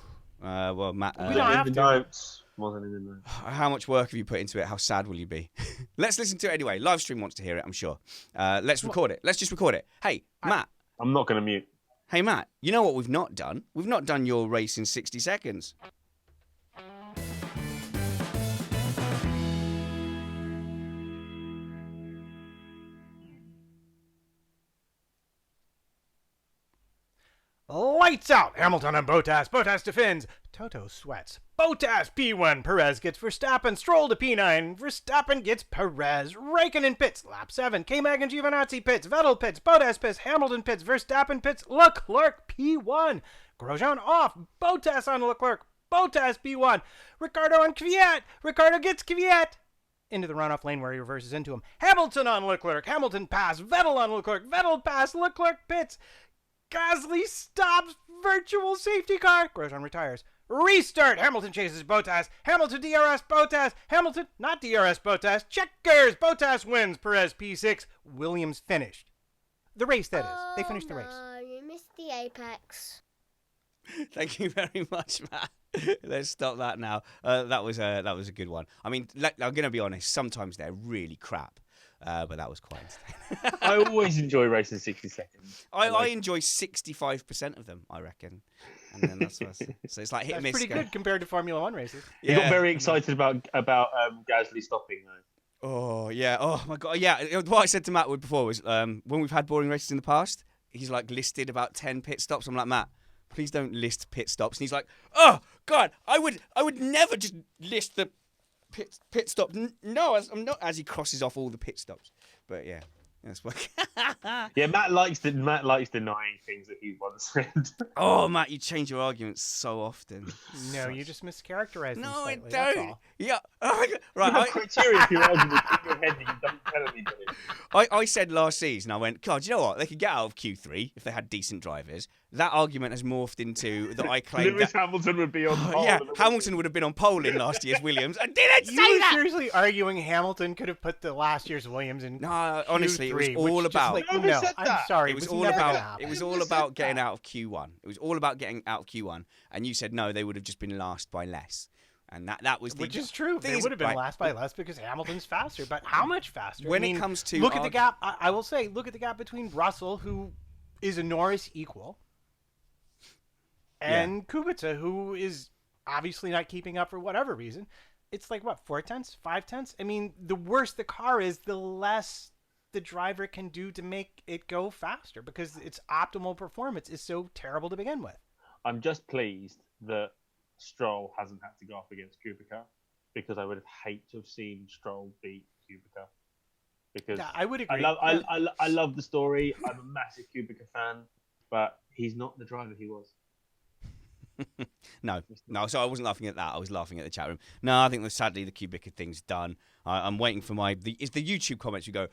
Well, Matt,
We don't have to.
Notes. Wasn't in the notes.
how much work have you put into it? How sad will you be? Let's listen to it anyway. Livestream wants to hear it, I'm sure. Let's record it. Let's just record it. Hey, Matt.
I'm not going to mute.
Hey, Matt, you know what we've not done? We've not done your race in 60 seconds.
Lights out! Hamilton and Bottas. Bottas defends. Toto sweats. Bottas P1. Perez gets Verstappen. Stroll to P9. Verstappen gets Perez. Raikkonen pits. Lap 7. K-Mag and Giovinazzi pits. Vettel pits. Bottas pits. Hamilton pits. Verstappen pits. Leclerc P1. Grosjean off. Bottas on Leclerc. Bottas P1. Ricardo on Kvyat. Ricardo gets Kvyat into the runoff lane where he reverses into him. Hamilton on Leclerc. Hamilton pass. Vettel on Leclerc. Vettel pass. Leclerc pits. Gasly stops. Virtual safety car. Grosjean retires. Restart. Hamilton chases Bottas. Hamilton DRS Bottas. Hamilton not DRS Bottas. Checkers. Bottas wins. Perez P6. Williams finished. The race, that is. They finished the race.
No, you missed the apex.
Thank you very much, Matt. Let's stop that now. That was a good one. I mean, I'm going to be honest. Sometimes they're really crap, but that was quite entertaining.
I always enjoy racing 60 seconds.
I enjoy 65% of them, I reckon. And then that's so it's like hit
That's
and miss.
pretty good compared to Formula One races.
You got very excited about Gasly stopping though.
Oh yeah. Oh my god. Yeah. What I said to Matt before was when we've had boring races in the past, he's like listed about 10 pit stops. I'm like, Matt, please don't list pit stops. And he's like, oh god, I would never just list the pit stop. No, I'm not. As he crosses off all the pit stops. But yeah. That's what...
Yeah, Matt likes denying things that he once said.
Oh, Matt, you change your arguments so often.
No, you just mischaracterize them
No, I
slightly. That's
don't.
all.
Yeah. Oh my God. Right.
You have criteria for your argument in your head that you don't tell anybody.
I said last season, I went, God, you know what? They could get out of Q3 if they had decent drivers. That argument has morphed into that I claimed
Lewis
that...
Hamilton would be on pole.
Yeah, Hamilton would have been on pole in last year's Williams. I didn't say
You were
that!
seriously arguing Hamilton could have put the last year's Williams in
No, honestly, it was
Q3,
all
which just
about...
like,
Whoever
no,
said
I'm
that?
sorry.
It was all
never gonna
about
happen.
it was
Whoever
all
said
about getting
that?
out of Q1. It was all about getting out of Q1, and you said no, they would have just been last by less, and that was the
Which is true.
thing
They
is-
would have been
right.
last by less because Hamilton's faster. But how much faster?
When
I
it
mean,
comes to
look at the gap. I will say, look at the gap between Russell, who is a Norris equal, and Kubica, who is obviously not keeping up for whatever reason. It's like what, 4 tenths, 5 tenths? I mean, the worse the car is, the less the driver can do to make it go faster because its optimal performance is so terrible to begin with.
I'm just pleased that Stroll hasn't had to go up against Kubica because I would have hated to have seen Stroll beat Kubica. Because
Yeah, I would agree.
I love the story. I'm a massive Kubica fan, but he's not the driver he was.
No. So I wasn't laughing at that. I was laughing at the chat room. No, I think that sadly the Kubica thing's done. I'm waiting for it's the YouTube comments. You go.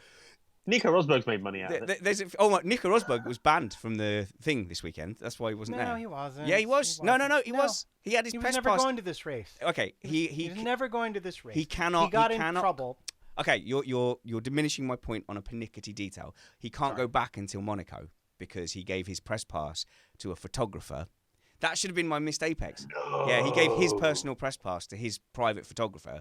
Nico Rosberg's made money out of it.
Nico Rosberg was banned from the thing this weekend. That's why he wasn't there.
No, he wasn't.
Yeah, he was. No, he was. He had his
He was
press
never
pass.
going to this race.
Okay,
He's never going to this race.
he cannot.
He got
he
in
cannot,
trouble.
Okay, you're diminishing my point on a pernickety detail. He can't go back until Monaco because he gave his press pass to a photographer. That should have been my missed apex.
No.
Yeah, he gave his personal press pass to his private photographer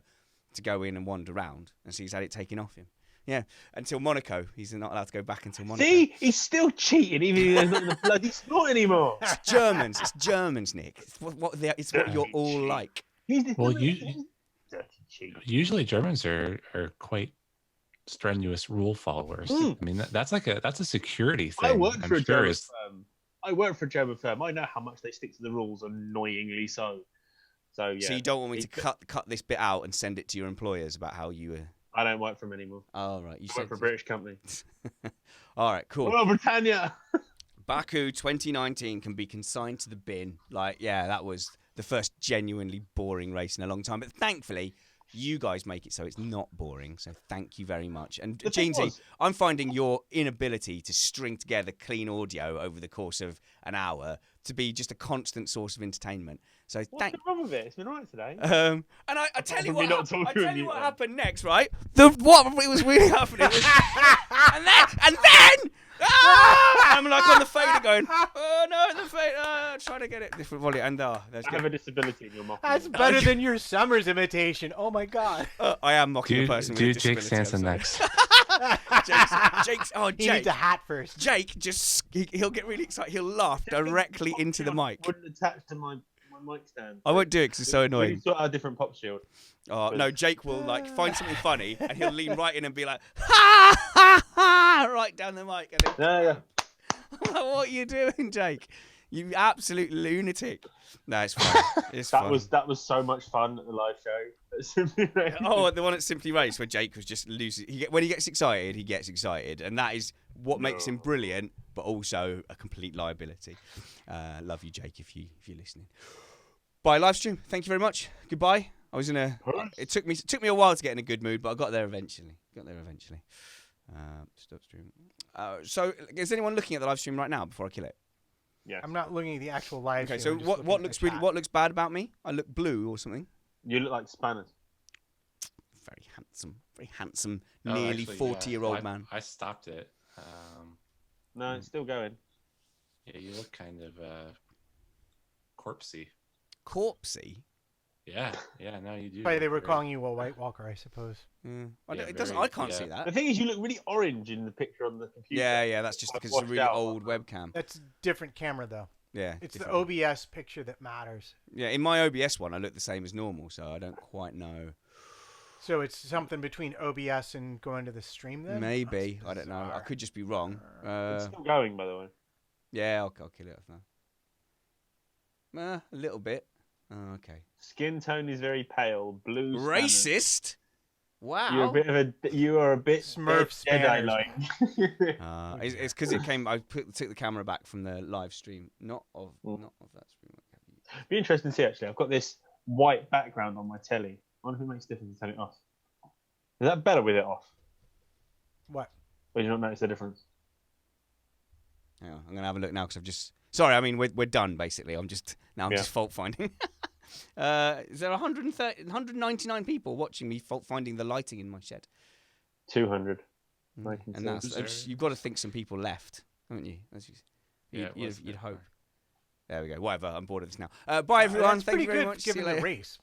to go in and wander around, and so he's had it taken off him. Yeah, until Monaco. He's not allowed to go back until Monaco.
See, he's still cheating, even though he's not in the bloody sport anymore.
It's Germans. It's Germans, Nick. It's what you're all
cheat.
like.
Well, dirty cheat.
Usually Germans are quite strenuous rule followers. I mean, that's a security thing.
I worked for a
sure
German
is-
firm. I work for a German firm. I know how much they stick to the rules, annoyingly so. So yeah.
So you don't want me to cut this bit out and send it to your employers about how you were.
I don't work for them anymore.
Oh right, you
I work
said
for a British company.
All right, cool.
Well, Britannia.
Baku 2019 can be consigned to the bin. Like, yeah, that was the first genuinely boring race in a long time. But thankfully, you guys make it so it's not boring. So thank you very much. And
The thing
Jeansy,
was-
I'm finding your inability to string together clean audio over the course of an hour to be just a constant source of entertainment. So
What's
thank.
wrong with it? It's been alright today.
And I tell you
from me
what,
not talking
I tell
with
you
you
what
then.
happened next, right? What was really happening was, and then, I'm like on the fader going, oh no, the fader, trying to get it different volume, and there's
I have a disability in your mouth.
That's better than your Summers imitation. Oh my God.
I am mocking
Do
a person with a
do Jake
disability.
Sanson
I'm sorry.
next.
Jake's
He needs a hat first.
Jake just he'll get really excited. He'll laugh directly into the mic.
Wouldn't attach to my mic stand.
I won't do it because it's so
We
annoying.
sort out a different pop shield.
Oh no, Jake will like find something funny and he'll lean right in and be like, ha ha ha, right down the mic. And then,
Yeah.
what are you doing, Jake? You absolute lunatic. No, it's fine. It's fun.
That was so much fun at the live show.
Oh, the one at Simply Race where Jake was just losing. When he gets excited, and that is what makes him brilliant, but also a complete liability. Love you, Jake, if you're listening. Bye, live stream. Thank you very much. Goodbye. I was in a.
Alright.
It took me a while to get in a good mood, but I got there eventually. Stop stream. So, is anyone looking at the live stream right now before I kill it?
Yes.
I'm not looking at the actual live
Okay.
stream.
So
I'm just
what
looking at
looks
the
really
chat.
what looks bad about me? I look blue or something.
You look like Spanners.
Very handsome,
Oh,
nearly
actually,
40-year-old
Well,
man.
I stopped it.
No, it's still going.
Yeah, you look kind of corpsey.
Corpsey.
Yeah, no, you do.
Probably they were
Very-
calling you a White Walker, I suppose.
Yeah.
Yeah,
It doesn't.
very-
I can't
yeah.
see that.
The thing is, you look really orange in the picture on the computer.
Yeah. That's just
Like
because it's a
washed
really
out.
old webcam.
That's a different camera, though.
Yeah.
It's
different.
the OBS picture that matters.
Yeah, in my OBS one, I look the same as normal, so I don't quite know.
So it's something between OBS and going to the stream then?
Maybe.
That's
I don't know. I
bizarre.
could just be wrong.
It's still going, by the way.
Yeah, I'll kill it off now. A little bit. Oh, okay.
Skin tone is very pale. Blue. Spanners.
Racist? Wow.
You are a bit
Smurf
Jedi
Spanners.
like.
It's because it came. I took the camera back from the live stream, not of that stream.
Be interesting to see actually. I've got this white background on my telly. I wonder if it makes a difference to turn it off. Is that better with it off?
What?
Or do you not notice the difference?
Hang on, I'm gonna have a look now because I've just. Sorry, I mean we're done basically. I'm just fault finding. Is there 199 people watching me fault finding the lighting in my shed?
200.
And that's you've got to think some people left, haven't you? You'd hope. There we go. Whatever. I'm bored of this now. Bye everyone.
That's
Thank you
pretty
very
good
much. See you
given the
later.
race.